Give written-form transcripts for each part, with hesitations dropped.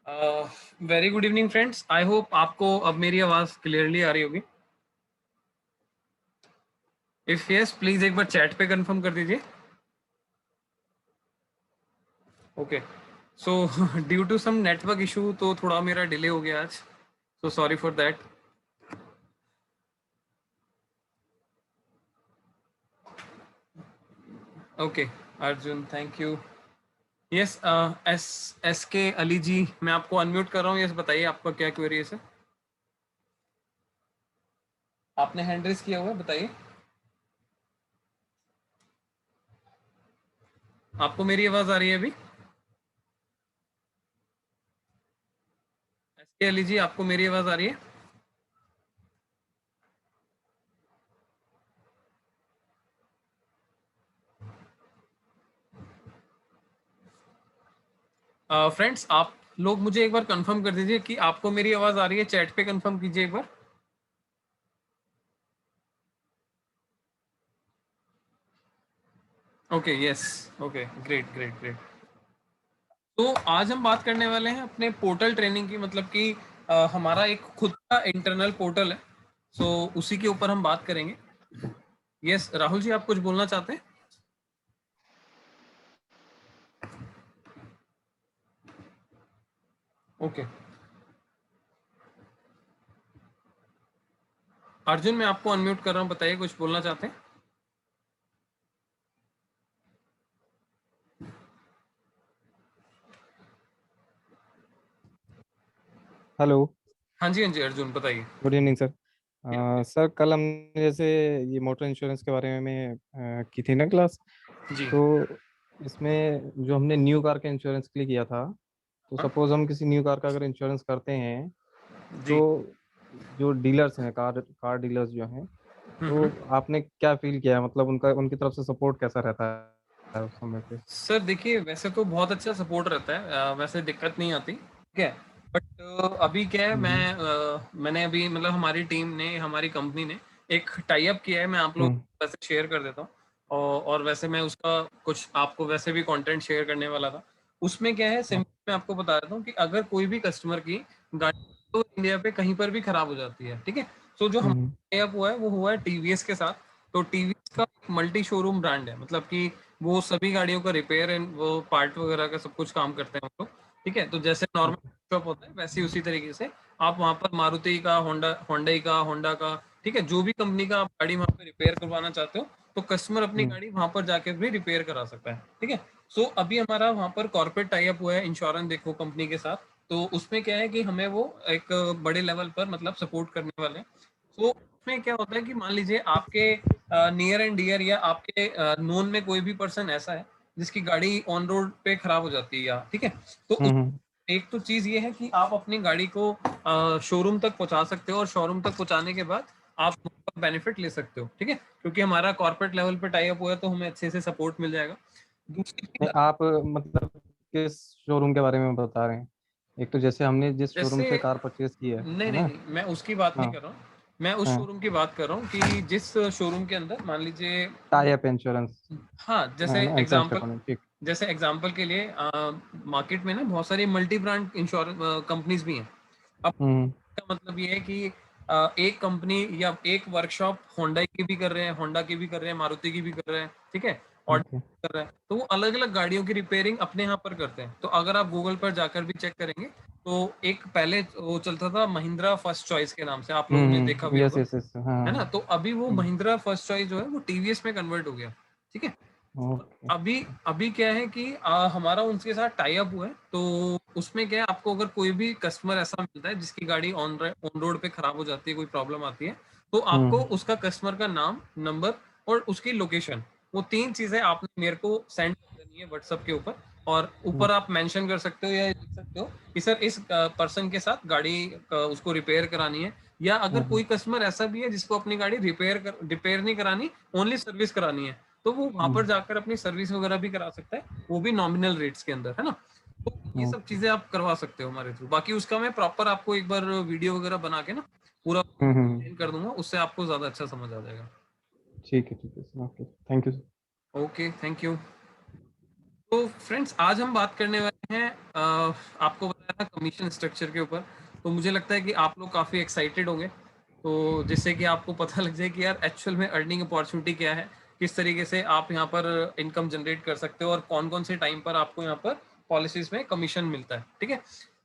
Very good evening friends. I hope आपको अब मेरी आवाज क्लियरली आ रही होगी। इफ यस प्लीज एक बार चैट पे कंफर्म कर दीजिए। Okay, so due to some network issue तो थोड़ा मेरा डिले हो गया आज, so sorry for that. Okay Arjun, thank you. Yes, S S K Ali जी, मैं आपको अनम्यूट कर रहा हूँ। यस बताइए आपका क्या क्वेरी है सर? आपने हैंड रेस किया हुआ है, बताइए। आपको मेरी आवाज आ रही है अभी? एस के अली जी, आपको मेरी आवाज आ रही है? फ्रेंड्स आप लोग मुझे एक बार कंफर्म कर दीजिए कि आपको मेरी आवाज आ रही है। चैट पे कंफर्म कीजिए एक बार। Okay, yes, okay, great great great. तो आज हम बात करने वाले हैं अपने पोर्टल ट्रेनिंग की, मतलब कि हमारा एक खुद का इंटरनल पोर्टल है, सो उसी के ऊपर हम बात करेंगे। यस राहुल जी, आप कुछ बोलना चाहते हैं? ओके अर्जुन, मैं आपको अनम्यूट कर रहा हूँ, बताइए कुछ बोलना चाहते हैं? हेलो। हाँ जी, हाँ जी अर्जुन, बताइए। Good evening sir. Yeah, sir कल हमने जैसे ये मोटर इंश्योरेंस के बारे में की थी ना क्लास। जी। तो इसमें जो हमने न्यू कार के इंश्योरेंस के लिए किया था, तो हाँ सपोज हम किसी न्यू कार का अगर इंश्योरेंस करते हैं, जी। तो जो डीलर्स हैं, कार कार डीलर्स जो हैं, हम्म। तो आपने क्या फील किया, मतलब उनका उनकी तरफ से सपोर्ट कैसा रहता है उस समय पे? सर देखिए, वैसे तो बहुत अच्छा सपोर्ट रहता है, वैसे दिक्कत नहीं आती, ठीक है। बट अभी क्या है, हम्म। मैंने अभी मतलब हमारी टीम ने, हमारी कंपनी ने एक टाई अप किया है। मैं आप लोग हम्म। वैसे शेयर कर देता हूँ। और वैसे मैं उसका कुछ आपको वैसे भी कंटेंट शेयर करने वाला था। उसमें क्या है, हाँ। सिंपल मैं आपको बता देता हूँ कि अगर कोई भी कस्टमर की गाड़ी तो इंडिया पे कहीं पर भी खराब हो जाती है, ठीक है। तो जो हम्म। हमारा टाई अप हुआ है वो हुआ है टीवीएस के साथ। तो टीवीएस का मल्टी शोरूम ब्रांड है, मतलब कि वो सभी गाड़ियों का रिपेयर एंड वो पार्ट वगैरह का सब कुछ काम करते हैं वो लोग, ठीक है। तो जैसे नॉर्मल ओके। शॉप होता है वैसे ही उसी तरीके से आप वहाँ पर मारुति का, होंडा का, ठीक है, जो भी कंपनी का आप गाड़ी वहाँ पे रिपेयर करवाना चाहते हो, तो कस्टमर अपनी हम्म। गाड़ी वहाँ पर जाके भी रिपेयर करा सकता है, ठीक है। सो अभी हमारा वहाँ पर कॉर्पोरेट टाई अप हुआ है इंश्योरेंस देखो कंपनी के साथ। तो उसमें क्या है कि हमें वो एक बड़े लेवल पर मतलब सपोर्ट करने वाले हैं। तो उसमें क्या होता है कि मान लीजिए आपके नियर एंड डियर या आपके नोन में कोई भी पर्सन ऐसा है जिसकी गाड़ी ऑन रोड पे खराब हो जाती है, या ठीक है, तो हम्म। हम्म। एक तो चीज ये है कि आप अपनी गाड़ी को शोरूम तक पहुंचा सकते हो, और शोरूम तक पहुंचाने के बाद आप बेनिफिट ले सकते हो, ठीक है, क्योंकि हमारा कॉर्पोरेट लेवल पे टाई अप हुआ है तो हमें अच्छे से सपोर्ट मिल जाएगा। दूसरी चीज, नहीं, आप मतलब किस शोरूम के बारे में बता रहे हैं? एक तो जैसे हमने जिस शोरूम जैसे से कार परचेज की नहीं है नहीं ना। नहीं, मैं उसकी बात नहीं हाँ। कर रहा हूँ। मैं उस हाँ। शोरूम की बात कर रहा हूँ कि जिस शोरूम के अंदर मान लीजिए, टाई अप इंश्योरेंस हाँ है ना, इंश्योरेंस डिपार्टमेंट, ठीक। जैसे एग्जांपल के लिए मार्केट में ना बहुत सारी मल्टी ब्रांड इंश्योरेंस कंपनीज भी हैं। अब हम्म। का मतलब ये है कि एक कंपनी या एक वर्कशॉप होंडा की भी कर रहे हैं, होंडा की भी कर रहे हैं, मारुति की भी कर रहे हैं, ठीक है, और ओके। कर रहे हैं, तो वो अलग अलग गाड़ियों की रिपेयरिंग अपने यहाँ पर करते हैं। तो अगर आप गूगल पर जाकर भी चेक करेंगे तो एक पहले वो चलता था महिंद्रा फर्स्ट चॉइस के नाम से, आप लोगों ने देखा भी यस होगा, यस यस, हाँ। है ना। तो अभी वो हम्म। महिंद्रा फर्स्ट चॉइस जो है वो टीवीएस में कन्वर्ट हो गया, ठीक है। ओके। अभी अभी क्या है कि हमारा उनके साथ टाई अप हुआ है, तो उसमें क्या है, आपको अगर कोई भी कस्टमर ऐसा मिलता है जिसकी गाड़ी ऑन रोड पे खराब हो जाती है, कोई प्रॉब्लम आती है, तो आपको हम्म। उसका कस्टमर का नाम, नंबर और उसकी लोकेशन, वो तीन चीजें आपने मेरे को सेंड कर देनी है व्हाट्सएप के ऊपर। और हम्म। ऊपर आप मेंशन कर सकते हो या लिख सकते हो कि सर इस पर्सन के साथ गाड़ी उसको रिपेयर करानी है। या अगर हम्म। कोई कस्टमर ऐसा भी है जिसको अपनी गाड़ी रिपेयर नहीं करानी, ओनली सर्विस करानी है, तो वो वहां पर हम्म। जाकर अपनी सर्विस वगैरह भी करा सकता है, वो भी नॉमिनल रेट्स के अंदर, है ना। तो ये सब ओके। चीजें आप करवा सकते हो हमारे थ्रू। बाकी उसका मैं प्रॉपर आपको एक बार वीडियो वगैरह बना के ना पूरा हम्म। एक्सप्लेन कर दूंगा, उससे आपको ज्यादा अच्छा समझ आ जाएगा। ठीक है sir, okay, thank you sir. Okay, thank you. तो फ्रेंड्स आज हम बात करने वाले हैं आपको बताया कमीशन स्ट्रक्चर के ऊपर। तो मुझे लगता है कि आप लोग काफ़ी एक्साइटेड होंगे, तो जिससे कि आपको पता लग जाए कि यार एक्चुअल में अर्निंग अपॉर्चुनिटी क्या है, किस तरीके से आप यहाँ पर इनकम जनरेट कर सकते हो और कौन कौन से टाइम पर आपको यहाँ पर पॉलिसीज में कमीशन मिलता है। ठीक है,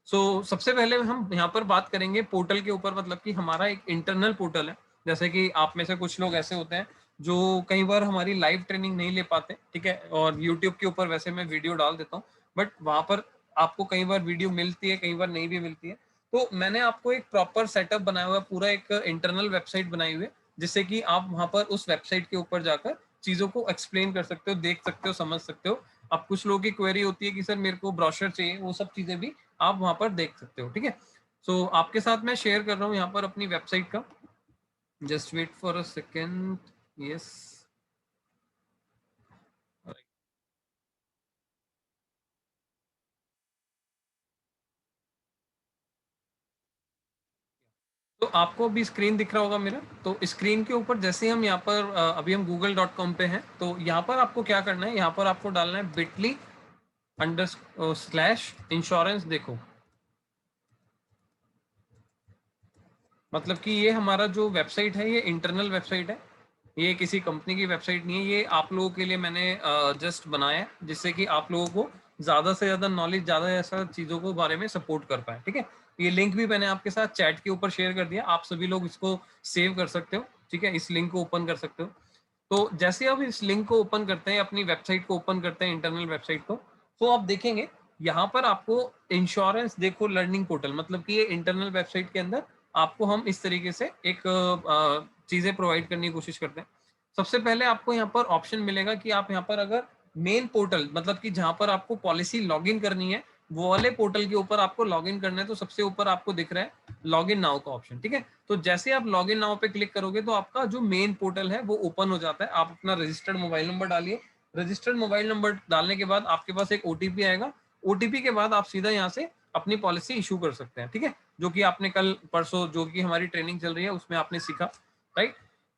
सो सबसे पहले हम यहाँ पर बात करेंगे पोर्टल के ऊपर, मतलब कि हमारा एक इंटरनल पोर्टल है। जैसे कि आप में से कुछ लोग ऐसे होते हैं जो कई बार हमारी लाइव ट्रेनिंग नहीं ले पाते, ठीक है, और यूट्यूब के ऊपर वैसे मैं वीडियो डाल देता हूँ, बट वहां पर आपको कई बार वीडियो मिलती है, कई बार नहीं भी मिलती है। तो मैंने आपको एक प्रॉपर सेटअप बनाया हुआ है, पूरा एक इंटरनल वेबसाइट बनाई हुई है, जिससे कि आप वहां पर उस वेबसाइट के ऊपर जाकर चीजों को एक्सप्लेन कर सकते हो, देख सकते हो, समझ सकते हो। अब कुछ लोगों की क्वेरी होती है कि सर मेरे को ब्रोशर चाहिए, वो सब चीजें भी आप वहां पर देख सकते हो। ठीक है, सो आपके साथ मैं शेयर कर रहा हूँ यहाँ पर अपनी वेबसाइट का। Just wait for a second. Yes, तो आपको अभी स्क्रीन दिख रहा होगा मेरा। तो स्क्रीन के ऊपर जैसे हम यहाँ पर अभी हम google.com पे हैं, तो यहाँ पर आपको क्या करना है, यहाँ पर आपको डालना है bit.ly/इंश्योरेंस देखो। मतलब कि ये हमारा जो वेबसाइट है ये इंटरनल वेबसाइट है, ये किसी कंपनी की वेबसाइट नहीं है, ये आप लोगों के लिए मैंने जस्ट बनाया है, जिससे कि आप लोगों को ज्यादा से ज्यादा नॉलेज, ज्यादा ऐसा चीजों को बारे में सपोर्ट कर पाए। ठीक है, ये लिंक भी मैंने आपके साथ चैट के ऊपर शेयर कर दिया, आप सभी लोग इसको सेव कर सकते हो। ठीक है, इस लिंक को ओपन कर सकते हो। तो जैसे आप इस लिंक को ओपन करते हैं, अपनी वेबसाइट को ओपन करते हैं, इंटरनल वेबसाइट को, तो आप देखेंगे यहाँ पर आपको इंश्योरेंस देखो लर्निंग पोर्टल, मतलब कि ये इंटरनल वेबसाइट के अंदर आपको हम इस तरीके से एक चीजें प्रोवाइड करने की कोशिश करते हैं। सबसे पहले आपको यहाँ पर ऑप्शन मिलेगा कि आप यहाँ पर अगर मेन पोर्टल, मतलब कि जहां पर आपको पॉलिसी लॉगिन करनी है, वो वाले पोर्टल के ऊपर आपको लॉगिन करना है, तो सबसे ऊपर आपको दिख रहा है लॉगिन नाउ का ऑप्शन। ठीक है, तो जैसे आप लॉगिन नाउ पे क्लिक करोगे तो आपका जो मेन पोर्टल है वो ओपन हो जाता है। आप अपना रजिस्टर्ड मोबाइल नंबर डालिए, रजिस्टर्ड मोबाइल नंबर डालने के बाद आपके पास एक ओटीपी आएगा, ओटीपी के बाद आप सीधा यहाँ से अपनी पॉलिसी इशू कर सकते हैं। ठीक है, जो कि आपने कल परसों जो कि हमारी ट्रेनिंग चल रही है उसमें आपने सीखा, राइट।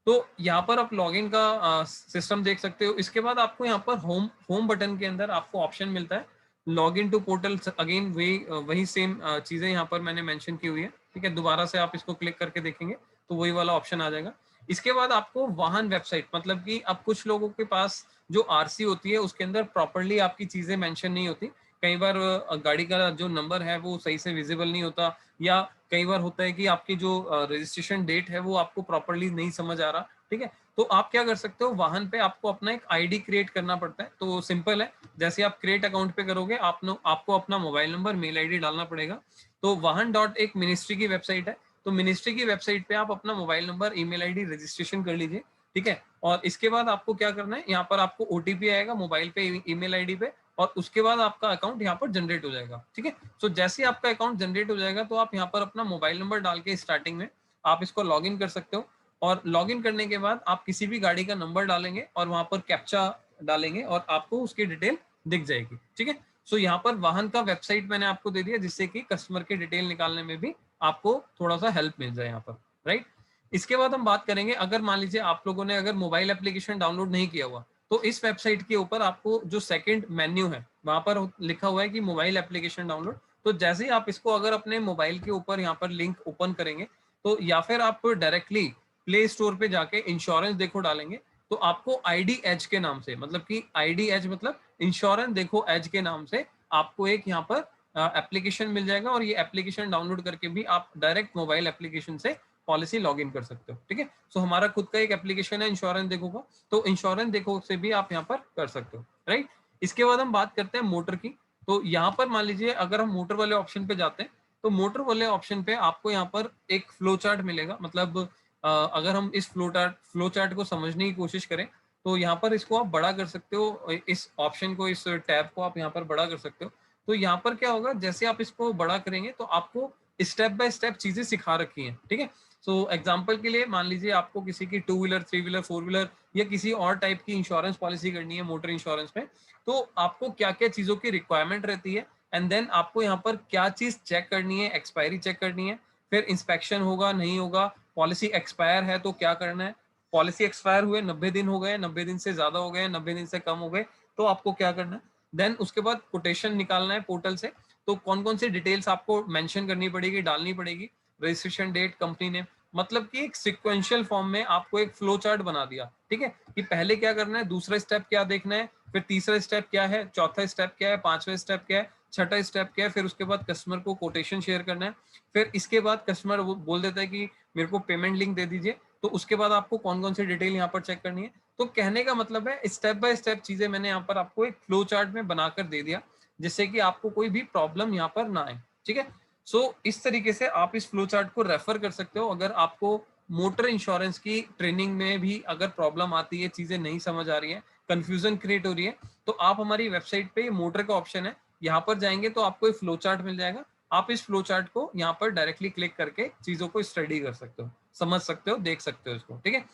तो यहाँ पर आप लॉगिन का सिस्टम देख सकते हो। इसके बाद आपको यहाँ पर होम होम बटन के अंदर आपको ऑप्शन मिलता है log in to portal. Again वही वही सेम चीजें यहाँ पर मैंने मेंशन की हुई है। ठीक है, दोबारा से आप इसको क्लिक करके देखेंगे तो वही वाला ऑप्शन आ जाएगा। इसके बाद आपको वाहन वेबसाइट, मतलब कि अब कुछ लोगों के पास जो आरसी होती है उसके अंदर प्रॉपरली आपकी चीजें मेंशन नहीं होती। कई बार गाड़ी का जो नंबर है वो सही से विजिबल नहीं होता, या कई बार होता है कि आपकी जो रजिस्ट्रेशन डेट है वो आपको प्रॉपरली नहीं समझ आ रहा। ठीक है, तो आप क्या कर सकते हो, वाहन पे आपको अपना एक आईडी क्रिएट करना पड़ता है। तो सिंपल है, जैसे आप क्रिएट अकाउंट पे करोगे आपको अपना मोबाइल नंबर, मेल आईडी डालना पड़ेगा। तो वाहन डॉट एक मिनिस्ट्री की वेबसाइट है, तो मिनिस्ट्री की वेबसाइट पे आप अपना mobile number, email ID registration कर लीजिए। ठीक है, और इसके बाद आपको क्या करना है, यहाँ पर आपको ओटीपी आएगा मोबाइल पे, ईमेल आईडी पे, और उसके बाद आपका अकाउंट यहाँ पर जनरेट हो जाएगा। ठीक है, सो जैसे ही आपका अकाउंट जनरेट हो जाएगा तो आप यहाँ पर अपना मोबाइल नंबर डाल के स्टार्टिंग में आप इसको लॉग इन कर सकते हो। और लॉग इन करने के बाद आप किसी भी गाड़ी का नंबर डालेंगे और वहां पर कैप्चा डालेंगे और आपको उसकी डिटेल दिख जाएगी। ठीक है, सो यहाँ पर वाहन का वेबसाइट मैंने आपको दे दिया, जिससे कि कस्टमर की डिटेल निकालने में भी आपको थोड़ा सा हेल्प मिल जाए यहाँ पर, राइट। इसके बाद हम बात करेंगे, अगर मान लीजिए आप लोगों ने अगर मोबाइल एप्लीकेशन डाउनलोड नहीं किया हुआ, तो इस वेबसाइट के ऊपर आपको जो सेकंड मेन्यू है वहां पर लिखा हुआ है कि मोबाइल एप्लीकेशन डाउनलोड। तो जैसे ही आप इसको अगर अपने मोबाइल के ऊपर यहाँ पर लिंक ओपन करेंगे, तो या फिर आप डायरेक्टली प्ले स्टोर पे जाके इंश्योरेंस देखो डालेंगे, तो आपको आईडी एज के नाम से, मतलब कि आईडी एज मतलब इंश्योरेंस देखो एज के नाम से आपको एक यहाँ पर एप्लीकेशन मिल जाएगा, और ये एप्लीकेशन डाउनलोड करके भी आप डायरेक्ट मोबाइल एप्लीकेशन से पॉलिसी लॉग इन कर सकते हो। ठीक है, सो हमारा खुद का एक एप्लीकेशन है इंश्योरेंस देखो का, तो इंश्योरेंस देखो से भी आप यहाँ पर कर सकते हो, राइट। इसके बाद हम बात करते हैं मोटर की। तो यहाँ पर मान लीजिए अगर हम मोटर वाले ऑप्शन पे जाते हैं, तो मोटर वाले ऑप्शन पे आपको यहाँ पर एक फ्लो चार्ट मिलेगा। मतलब अगर हम इस फ्लो चार्ट को समझने की कोशिश करें, तो यहाँ पर इसको आप बड़ा कर सकते हो, इस ऑप्शन को, इस टैब को आप यहाँ पर बड़ा कर सकते हो। तो यहाँ पर क्या होगा, जैसे आप इसको बड़ा करेंगे तो आपको स्टेप बाय स्टेप चीजें सिखा रखी हैं। ठीक है, सो एग्जांपल के लिए मान लीजिए आपको किसी की 2 व्हीलर, 3 व्हीलर, 4 व्हीलर या किसी और टाइप की इंश्योरेंस पॉलिसी करनी है मोटर इंश्योरेंस में, तो आपको क्या क्या चीजों की रिक्वायरमेंट रहती है, एंड देन आपको यहाँ पर क्या चीज चेक करनी है, एक्सपायरी चेक करनी है, फिर इंस्पेक्शन होगा नहीं होगा, पॉलिसी एक्सपायर है तो क्या करना है, पॉलिसी एक्सपायर हुए 90 दिन हो गए, 90 दिन से ज्यादा हो गए, 90 दिन से कम हो गए, तो आपको क्या करना है। देन उसके बाद कोटेशन निकालना है पोर्टल से, तो कौन कौन सी डिटेल्स आपको मेंशन करनी पड़ेगी, डालनी पड़ेगी, रजिस्ट्रेशन डेट, कंपनी नेम, मतलब कि एक सिक्वेंशियल फॉर्म में आपको एक फ्लो चार्ट बना दिया, ठीक है, कि पहले क्या करना है, दूसरा स्टेप क्या देखना है, फिर तीसरा स्टेप क्या है, चौथा स्टेप क्या है, पांचवा स्टेप क्या है, छठा स्टेप क्या है, फिर उसके बाद कस्टमर को कोटेशन शेयर करना है, फिर इसके बाद कस्टमर बोल देता है कि मेरे को पेमेंट लिंक दे दीजिए, तो उसके बाद आपको कौन कौन सी डिटेल यहाँ पर चेक करनी है। तो कहने का मतलब है स्टेप बाय स्टेप चीजें मैंने यहाँ पर आपको एक फ्लो चार्ट में बनाकर दे दिया, जिससे कि आपको कोई भी प्रॉब्लम यहाँ पर ना आए, ठीक है। सो इस तरीके से आप इस फ्लो चार्ट को रेफर कर सकते हो। अगर आपको मोटर इंश्योरेंस की ट्रेनिंग में भी अगर प्रॉब्लम आती है, चीजें नहीं समझ आ रही है, कंफ्यूजन क्रिएट हो रही है, तो आप हमारी वेबसाइट पे मोटर का ऑप्शन है, यहाँ पर जाएंगे तो आपको एक फ्लो चार्ट मिल जाएगा। आप इस फ्लो चार्ट को यहाँ पर डायरेक्टली क्लिक करके चीजों को स्टडी कर सकते हो, समझ सकते हो, देख सकते हो इसको, ठीक है।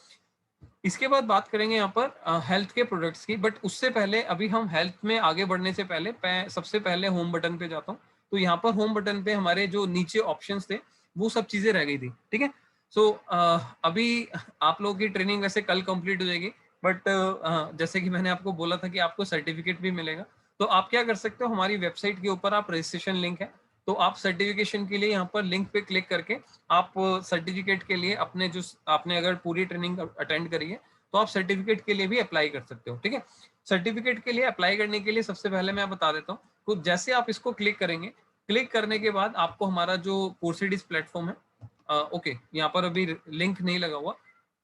इसके बाद बात करेंगे यहाँ पर हेल्थ के प्रोडक्ट्स की, बट उससे पहले अभी हम हेल्थ में आगे बढ़ने से पहले सबसे पहले होम बटन पे जाता हूँ। तो यहाँ पर होम बटन पे हमारे जो नीचे ऑप्शंस थे वो सब चीजें रह गई थी, ठीक है। सो अभी आप लोगों की ट्रेनिंग वैसे कल कंप्लीट हो जाएगी, बट जैसे कि मैंने आपको बोला था कि आपको सर्टिफिकेट भी मिलेगा, तो आप क्या कर सकते हो, हमारी वेबसाइट के ऊपर आप रजिस्ट्रेशन लिंक है, तो आप सर्टिफिकेशन के लिए यहाँ पर लिंक पे क्लिक करके आप सर्टिफिकेट के लिए अपने जो आपने अगर पूरी ट्रेनिंग अटेंड करी है तो आप सर्टिफिकेट के लिए भी अप्लाई कर सकते हो, ठीक है। सर्टिफिकेट के लिए अप्लाई करने के लिए सबसे पहले मैं बता देता हूँ, तो जैसे आप इसको क्लिक करेंगे, क्लिक करने के बाद आपको हमारा जो कोर्सिडीज प्लेटफॉर्म है, ओके, यहाँ पर अभी लिंक नहीं लगा हुआ,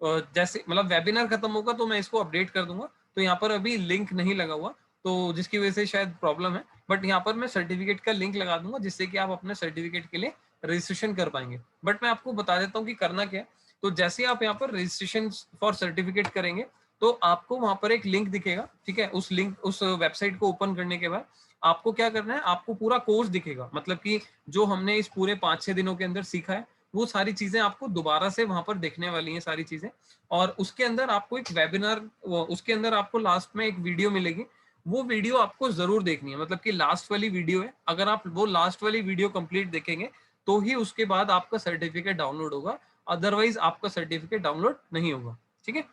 जैसे मतलब वेबिनार खत्म होगा तो मैं इसको अपडेट कर दूंगा, तो यहाँ पर अभी लिंक नहीं लगा हुआ, तो जिसकी वजह से शायद प्रॉब्लम है, बट यहाँ पर मैं सर्टिफिकेट का लिंक लगा दूंगा जिससे कि आप अपने सर्टिफिकेट के लिए रजिस्ट्रेशन कर पाएंगे। बट मैं आपको बता देता हूँ कि करना क्या है। तो जैसे आप यहाँ पर रजिस्ट्रेशन फॉर सर्टिफिकेट करेंगे तो आपको वहां पर एक लिंक दिखेगा, ठीक है। उस लिंक, उस वेबसाइट को ओपन करने के बाद आपको क्या करना है, आपको पूरा कोर्स दिखेगा, मतलब कि जो हमने इस पूरे 5-6 दिनों के अंदर सीखा है वो सारी चीजें आपको दोबारा से वहां पर देखने वाली हैं सारी चीजें। और उसके अंदर आपको एक वेबिनार, उसके अंदर आपको लास्ट में एक वीडियो मिलेगी, वो वीडियो आपको जरूर देखनी है, मतलब कि लास्ट वाली वीडियो है, अगर आप वो लास्ट वाली वीडियो कंप्लीट देखेंगे तो ही उसके बाद आपका सर्टिफिकेट डाउनलोड होगा, अदरवाइज आपका सर्टिफिकेट डाउनलोड नहीं होगा, ठीक है।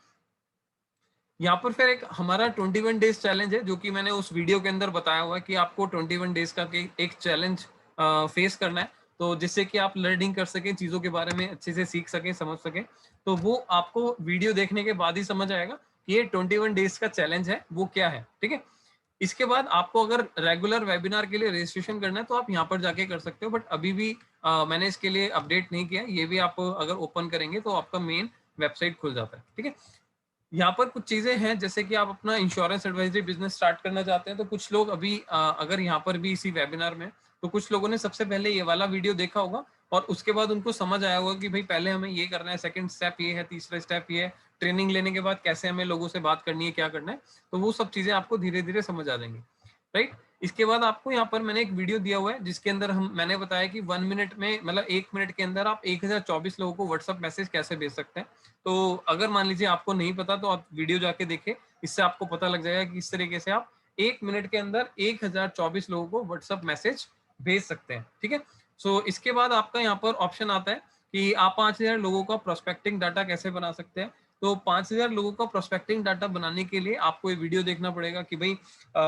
यहाँ पर फिर एक हमारा 21 डेज चैलेंज है, जो कि मैंने उस वीडियो के अंदर बताया हुआ है कि आपको 21 डेज का एक चैलेंज फेस करना है, तो जिससे कि आप लर्निंग कर सकें, चीजों के बारे में अच्छे से सीख सकें, समझ सकें, तो वो आपको वीडियो देखने के बाद ही समझ आएगा कि ये 21 डेज का चैलेंज है वो क्या है, ठीक है। इसके बाद आपको अगर रेगुलर वेबिनार के लिए रजिस्ट्रेशन करना है तो आप यहाँ पर जाके कर सकते हो, बट अभी भी मैंने इसके लिए अपडेट नहीं किया, ये भी आप अगर ओपन करेंगे तो आपका मेन वेबसाइट खुल जाता है, ठीक है। यहाँ पर कुछ चीजें हैं, जैसे कि आप अपना इंश्योरेंस एडवाइजरी बिजनेस स्टार्ट करना चाहते हैं, तो कुछ लोग अभी अगर यहाँ पर भी इसी वेबिनार में, तो कुछ लोगों ने सबसे पहले ये वाला वीडियो देखा होगा और उसके बाद उनको समझ आया होगा कि भाई पहले हमें ये करना है, सेकंड स्टेप ये है, तीसरा स्टेप ये है, ट्रेनिंग लेने के बाद कैसे हमें लोगों से बात करनी है, क्या करना है, तो वो सब चीजें आपको धीरे धीरे समझ आ जाएंगी, राइट। इसके बाद आपको यहाँ पर मैंने एक वीडियो दिया हुआ है जिसके अंदर मैंने बताया कि 1 मिनट में, मतलब 1 मिनट के अंदर आप 1024 लोगों को व्हाट्सएप मैसेज कैसे भेज सकते हैं। तो अगर मान लीजिए आपको नहीं पता तो आप वीडियो जाके देखें, इससे आपको पता लग जाएगा कि इस तरीके से आप 1 मिनट के अंदर 1024 लोगों को व्हाट्सएप मैसेज भेज सकते हैं, ठीक है। सो इसके बाद आपका यहाँ पर ऑप्शन आता है कि आप 5000 लोगों का प्रोस्पेक्टिंग डाटा कैसे बना सकते हैं। तो 5000 लोगों का प्रोस्पेक्टिंग डाटा बनाने के लिए आपको ये वीडियो देखना पड़ेगा कि भाई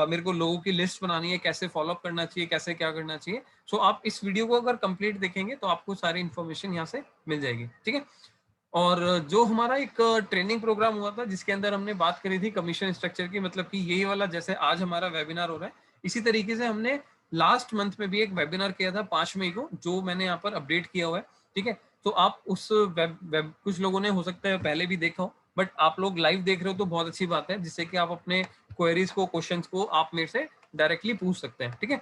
मेरे को लोगों की लिस्ट बनानी है, कैसे फॉलोअप करना चाहिए, कैसे क्या करना चाहिए। सो आप इस वीडियो को अगर कंप्लीट देखेंगे तो आपको सारी इन्फॉर्मेशन यहाँ से मिल जाएगी, ठीक है। और जो हमारा एक ट्रेनिंग प्रोग्राम हुआ था जिसके अंदर हमने बात करी थी कमीशन स्ट्रक्चर की, मतलब कि यही वाला जैसे आज हमारा वेबिनार हो रहा है, इसी तरीके से हमने लास्ट मंथ में भी एक वेबिनार किया था 5 मई को, जो मैंने यहाँ पर अपडेट किया हुआ है, ठीक है। तो आप उस वेब कुछ लोगों ने हो सकता है पहले भी देखा हो, बट आप लोग लाइव देख रहे हो तो बहुत अच्छी बात है, जिससे कि आप अपने क्वेरीज को, क्वेश्चंस को आप मेरे से डायरेक्टली पूछ सकते हैं, ठीक है।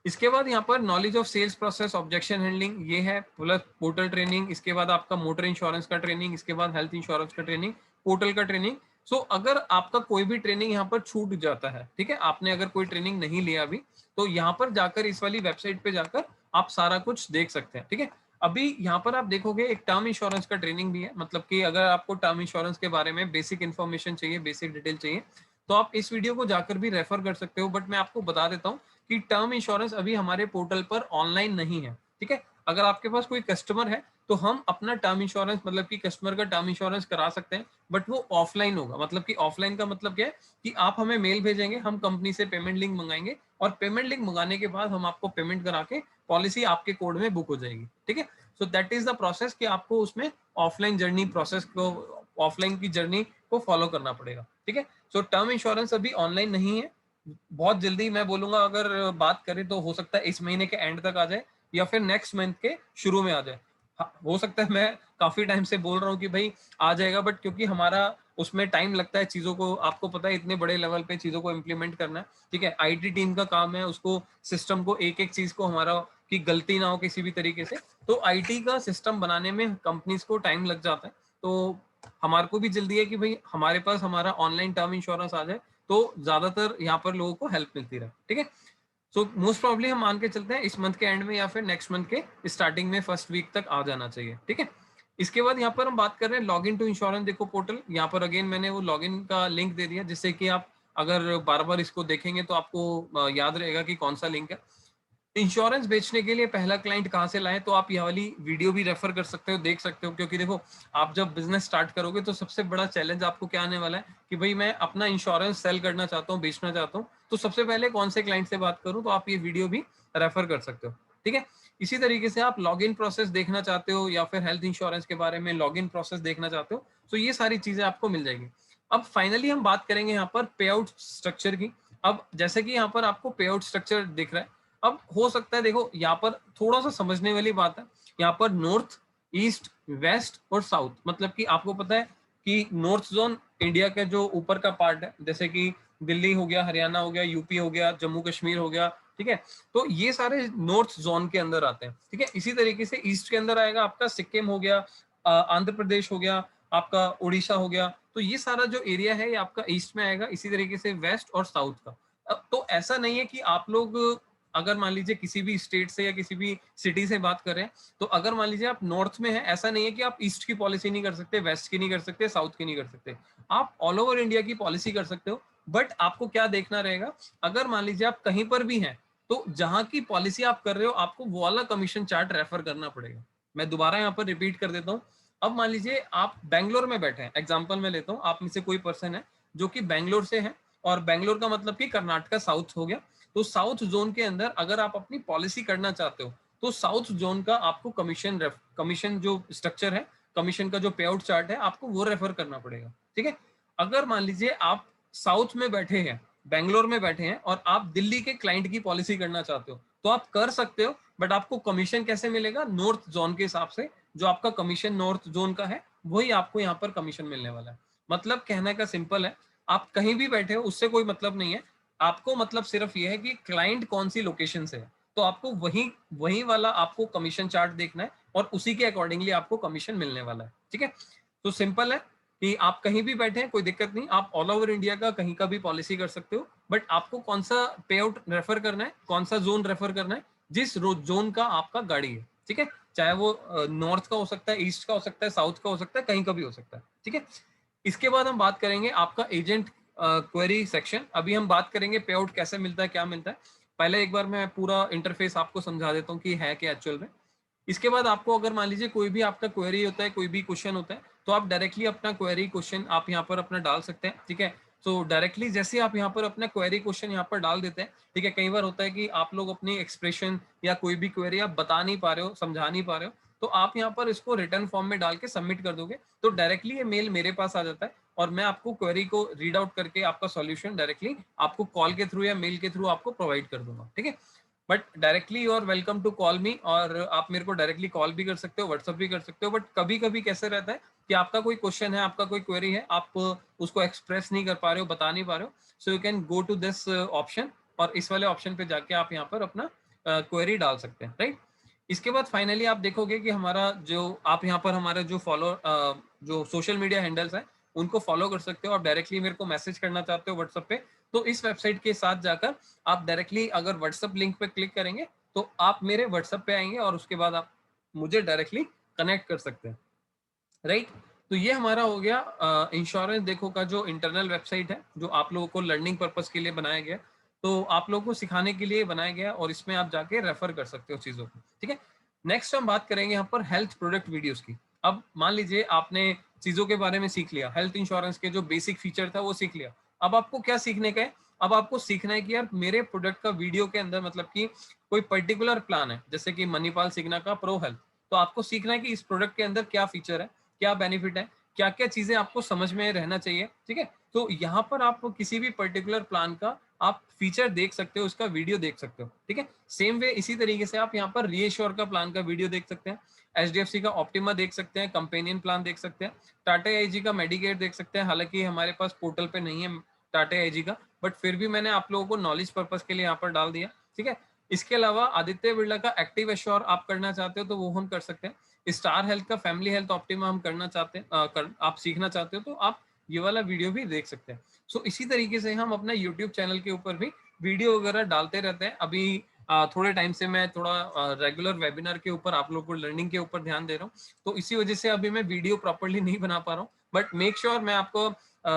इसके बाद यहाँ पर knowledge of sales process, objection handling, ये है प्लस पोर्टल ट्रेनिंग। इसके बाद आपका मोटर इंश्योरेंस का ट्रेनिंग, इसके बाद हेल्थ इंश्योरेंस का ट्रेनिंग, पोर्टल का ट्रेनिंग। सो अगर आपका कोई भी ट्रेनिंग यहाँ पर छूट जाता है, ठीक है, आपने अगर कोई ट्रेनिंग नहीं लिया अभी, तो यहाँ पर जाकर इस वाली वेबसाइट पे जाकर आप सारा कुछ देख सकते हैं, ठीक है। अभी यहाँ पर आप देखोगे एक टर्म इंश्योरेंस का ट्रेनिंग भी है, मतलब कि अगर आपको टर्म इंश्योरेंस के बारे में बेसिक इन्फॉर्मेशन चाहिए, बेसिक डिटेल चाहिए, तो आप इस वीडियो को जाकर भी रेफर कर सकते हो। बट मैं आपको बता देता हूँ कि टर्म इंश्योरेंस अभी हमारे पोर्टल पर ऑनलाइन नहीं है, ठीक है। अगर आपके पास कोई कस्टमर है तो हम अपना टर्म इंश्योरेंस मतलब कि कस्टमर का टर्म इंश्योरेंस करा सकते हैं, बट वो ऑफलाइन होगा। मतलब कि ऑफलाइन का मतलब क्या है कि आप हमें मेल भेजेंगे, हम कंपनी से पेमेंट लिंक मंगाएंगे और पेमेंट लिंक मंगाने के बाद हम आपको पेमेंट करा के पॉलिसी आपके कोड में बुक हो जाएगी। ठीक है, so that is the process कि आपको उसमें ऑफलाइन जर्नी प्रोसेस को, ऑफलाइन की जर्नी को फॉलो करना पड़ेगा। ठीक है, सो टर्म इंश्योरेंस अभी ऑनलाइन नहीं है, बहुत जल्दी मैं बोलूंगा अगर बात करें तो हो सकता है इस महीने के एंड तक आ जाए या फिर नेक्स्ट मंथ के शुरू में आ जाए। हो सकता है, मैं काफी टाइम से बोल रहा हूँ कि भाई आ जाएगा, बट क्योंकि हमारा उसमें टाइम लगता है चीजों को, आपको पता है इतने बड़े लेवल पे चीजों को इम्प्लीमेंट करना है। ठीक है, आईटी टीम का काम है उसको सिस्टम को एक एक चीज को हमारा की गलती ना हो किसी भी तरीके से, तो आईटी का सिस्टम बनाने में कंपनीज को टाइम लग जाता है। तो हमारे को भी जल्दी है कि भाई हमारे पास हमारा ऑनलाइन टर्म इंश्योरेंस आ जाए तो ज्यादातर यहाँ पर लोगों को हेल्प मिलती रहे। ठीक है, सो मोस्ट प्रॉब्ली हम मान के चलते हैं इस मंथ के एंड में या फिर नेक्स्ट मंथ के स्टार्टिंग में फर्स्ट वीक तक आ जाना चाहिए। ठीक है, इसके बाद यहाँ पर हम बात कर रहे हैं लॉग इन टू इंश्योरेंस देखो पोर्टल। यहाँ पर अगेन मैंने वो लॉग इन का लिंक दे दिया, जिससे कि आप अगर बार बार इसको देखेंगे तो आपको याद रहेगा कि कौन सा लिंक है। इंश्योरेंस बेचने के लिए पहला क्लाइंट कहाँ से लाए, तो आप ये वाली वीडियो भी रेफर कर सकते हो, देख सकते हो। क्योंकि देखो, आप जब बिजनेस स्टार्ट करोगे तो सबसे बड़ा चैलेंज आपको क्या आने वाला है कि भाई मैं अपना इंश्योरेंस सेल करना चाहता हूँ, बेचना चाहता हूँ, तो सबसे पहले कौन से क्लाइंट से बात करूँ, तो आप ये वीडियो भी रेफर कर सकते हो। ठीक है, इसी तरीके से आप लॉग इन प्रोसेस देखना चाहते हो या फिर हेल्थ इंश्योरेंस के बारे में लॉग इन प्रोसेस देखना चाहते हो, तो ये सारी चीजें आपको मिल जाएगी। अब फाइनली हम बात करेंगे यहाँ पर पे आउट स्ट्रक्चर की। अब जैसे कि यहाँ पर आपको पे आउट स्ट्रक्चर दिख रहा है, अब हो सकता है देखो यहाँ पर थोड़ा सा समझने वाली बात है, यहाँ पर नॉर्थ, ईस्ट, वेस्ट और साउथ, मतलब कि आपको पता है कि नॉर्थ जोन इंडिया के जो ऊपर का पार्ट है, जैसे कि दिल्ली हो गया, हरियाणा हो गया, यूपी हो गया, जम्मू कश्मीर हो गया। ठीक है, तो ये सारे नॉर्थ जोन के अंदर आते हैं। ठीक है, इसी तरीके से ईस्ट के अंदर आएगा आपका सिक्किम हो गया, आंध्र प्रदेश हो गया, आपका उड़ीसा हो गया, तो ये सारा जो एरिया है ये आपका ईस्ट में आएगा। इसी तरीके से वेस्ट और साउथ का। तो ऐसा नहीं है कि आप लोग अगर मान लीजिए किसी भी स्टेट से या किसी भी सिटी से बात करें, तो अगर मान लीजिए आप नॉर्थ में हैं, ऐसा नहीं है कि आप ईस्ट की पॉलिसी नहीं कर सकते, वेस्ट की नहीं कर सकते, साउथ की नहीं कर सकते। आप ऑल ओवर इंडिया की पॉलिसी कर सकते हो। बट आपको क्या देखना रहेगा, अगर मान लीजिए आप कहीं पर भी हैं, तो जहां की पॉलिसी आप कर रहे हो आपको वो वाला कमीशन चार्ट रेफर करना पड़ेगा। मैं दोबारा यहाँ पर रिपीट कर देता हूँ। अब मान लीजिए आप बैंगलोर में बैठे हैं, एग्जाम्पल में लेता हूँ, आप में से कोई पर्सन है जो कि बैंगलोर से है, और बैंगलोर का मतलब कि कर्नाटका साउथ हो गया। तो साउथ जोन के अंदर अगर आप अपनी पॉलिसी करना चाहते हो, तो साउथ जोन का आपको कमीशन जो स्ट्रक्चर है, कमीशन का जो पे आउट चार्ट है, आपको वो रेफर करना पड़ेगा। ठीक है, अगर मान लीजिए आप साउथ में बैठे हैं, बैंगलोर में बैठे हैं, और आप दिल्ली के क्लाइंट की पॉलिसी करना चाहते हो, तो आप कर सकते हो, बट आपको कमीशन कैसे मिलेगा, नॉर्थ जोन के हिसाब से। जो आपका कमीशन नॉर्थ जोन का है, वही आपको यहाँ पर कमीशन मिलने वाला है। मतलब कहने का सिंपल है, आप कहीं भी बैठे हो उससे कोई मतलब नहीं है, आपको मतलब सिर्फ ये है कि क्लाइंट कौन सी लोकेशन से है, तो आपको वही वही वाला आपको कमीशन चार्ट देखना है और उसी के अकॉर्डिंगली आपको कमीशन मिलने वाला है। ठीक है, तो सिंपल है कि आप कहीं भी बैठे हैं कोई दिक्कत नहीं, आप ऑल ओवर इंडिया का कहीं का भी पॉलिसी कर सकते हो, बट आपको कौन सा पे आउट रेफर करना है, कौन सा जोन रेफर करना है, जिस जोन का आपका गाड़ी है। ठीक है, चाहे वो नॉर्थ का हो सकता है, ईस्ट का हो सकता है, साउथ का हो सकता है, कहीं का भी हो सकता है। ठीक है, इसके बाद हम बात करेंगे आपका एजेंट क्वेरी सेक्शन। अभी हम बात करेंगे पे आउट कैसे मिलता है, क्या मिलता है। पहले एक बार मैं पूरा इंटरफेस आपको समझा देता हूँ कि है क्या एक्चुअल में। इसके बाद आपको अगर मान लीजिए कोई भी आपका क्वेरी होता है, कोई भी क्वेश्चन होता है, तो आप डायरेक्टली अपना क्वेरी क्वेश्चन आप यहाँ पर अपना डाल सकते हैं। ठीक है, तो डायरेक्टली जैसे आप यहाँ पर अपना क्वेरी क्वेश्चन यहाँ पर डाल देते हैं, ठीक है, कई बार होता है कि आप लोग अपनी एक्सप्रेशन या कोई भी क्वेरी आप बता नहीं पा रहे हो, समझा नहीं पा रहे हो, तो आप यहाँ पर इसको रिटर्न फॉर्म में डाल के सबमिट कर दोगे, तो डायरेक्टली ये मेल मेरे पास आ जाता है और मैं आपको क्वेरी को रीड आउट करके आपका सॉल्यूशन डायरेक्टली आपको कॉल के थ्रू या मेल के थ्रू आपको प्रोवाइड कर दूंगा। ठीक है, but directly you are welcome to call me, और आप मेरे को डायरेक्टली कॉल भी कर सकते हो, व्हाट्सअप भी कर सकते हो। बट कभी कभी कैसे रहता है कि आपका कोई क्वेश्चन है, आपका कोई क्वेरी है, आप उसको एक्सप्रेस नहीं कर पा रहे हो, बता नहीं पा रहे हो, so you can go to this option, और इस वाले ऑप्शन पे जाके आप यहाँ पर अपना क्वेरी डाल सकते हैं। राइट, इसके बाद फाइनली आप देखोगे कि हमारा जो आप यहाँ पर हमारे जो जो सोशल मीडिया हैंडल्स हैं उनको फॉलो कर सकते हो। आप डायरेक्टली मेरे को मैसेज करना चाहते हो व्हाट्सएप पे, तो इस वेबसाइट के साथ जाकर आप डायरेक्टली अगर व्हाट्सएप लिंक पे क्लिक करेंगे तो आप मेरे व्हाट्सएप पे आएंगे और उसके बाद आप मुझे डायरेक्टली कनेक्ट कर सकते हैं। राइट, तो ये हमारा हो गया इंश्योरेंस देखो का जो इंटरनल वेबसाइट है, जो आप लोगों को लर्निंग पर्पस के लिए बनाया गया, तो आप लोगों को सिखाने के लिए बनाया गया, और इसमें आप जाके रेफर कर सकते हो चीज़ों को। ठीक है, नेक्स्ट हम बात करेंगे यहाँ पर हेल्थ प्रोडक्ट वीडियोस की। अब मान लीजिए आपने चीजों के बारे में सीख लिया, हेल्थ इंश्योरेंस के जो बेसिक फीचर था वो सीख लिया। अब आपको क्या सीखने का है? अब आपको सीखना है कि यार मेरे प्रोडक्ट का वीडियो के अंदर मतलब कि कोई पर्टिकुलर प्लान है, जैसे कि मणिपाल सिग्ना का प्रो हेल्थ, तो आपको सीखना है कि इस प्रोडक्ट के अंदर क्या फीचर है, क्या बेनिफिट है, क्या क्या चीजें आपको समझ में रहना चाहिए। ठीक है, तो यहाँ पर आप किसी भी पर्टिकुलर प्लान का आप फीचर देख सकते हो, उसका वीडियो देख सकते हो। ठीक है, सेम वे इसी तरीके से आप यहाँ पर रीएश्योर का प्लान का वीडियो देख सकते हैं, एचडीएफसी का ऑप्टिमा देख सकते हैं, कंपेनियन प्लान देख सकते हैं, टाटा आईजी का मेडिकेयर देख सकते हैं। हालांकि हमारे पास पोर्टल पे नहीं है टाटा आईजी का, बट फिर भी मैंने आप लोगों को नॉलेज पर्पज के लिए यहाँ पर डाल दिया। ठीक है, इसके अलावा आदित्य बिरला का एक्टिव एश्योर आप करना चाहते हो तो वो हम कर सकते हैं। स्टार हेल्थ का फैमिली हेल्थ ऑप्टिमा हम करना चाहते हैं, आप सीखना चाहते हो तो आप ये वाला वीडियो भी देख सकते हैं। सो इसी तरीके से हम अपना यूट्यूब चैनल के ऊपर भी वीडियो वगैरह डालते रहते हैं। अभी थोड़े टाइम से मैं थोड़ा रेगुलर वेबिनार के ऊपर आप लोगों को लर्निंग के ऊपर ध्यान दे रहा हूँ, तो इसी वजह से अभी मैं वीडियो प्रॉपर्ली नहीं बना पा रहा हूँ। बट मेक श्योर मैं आपको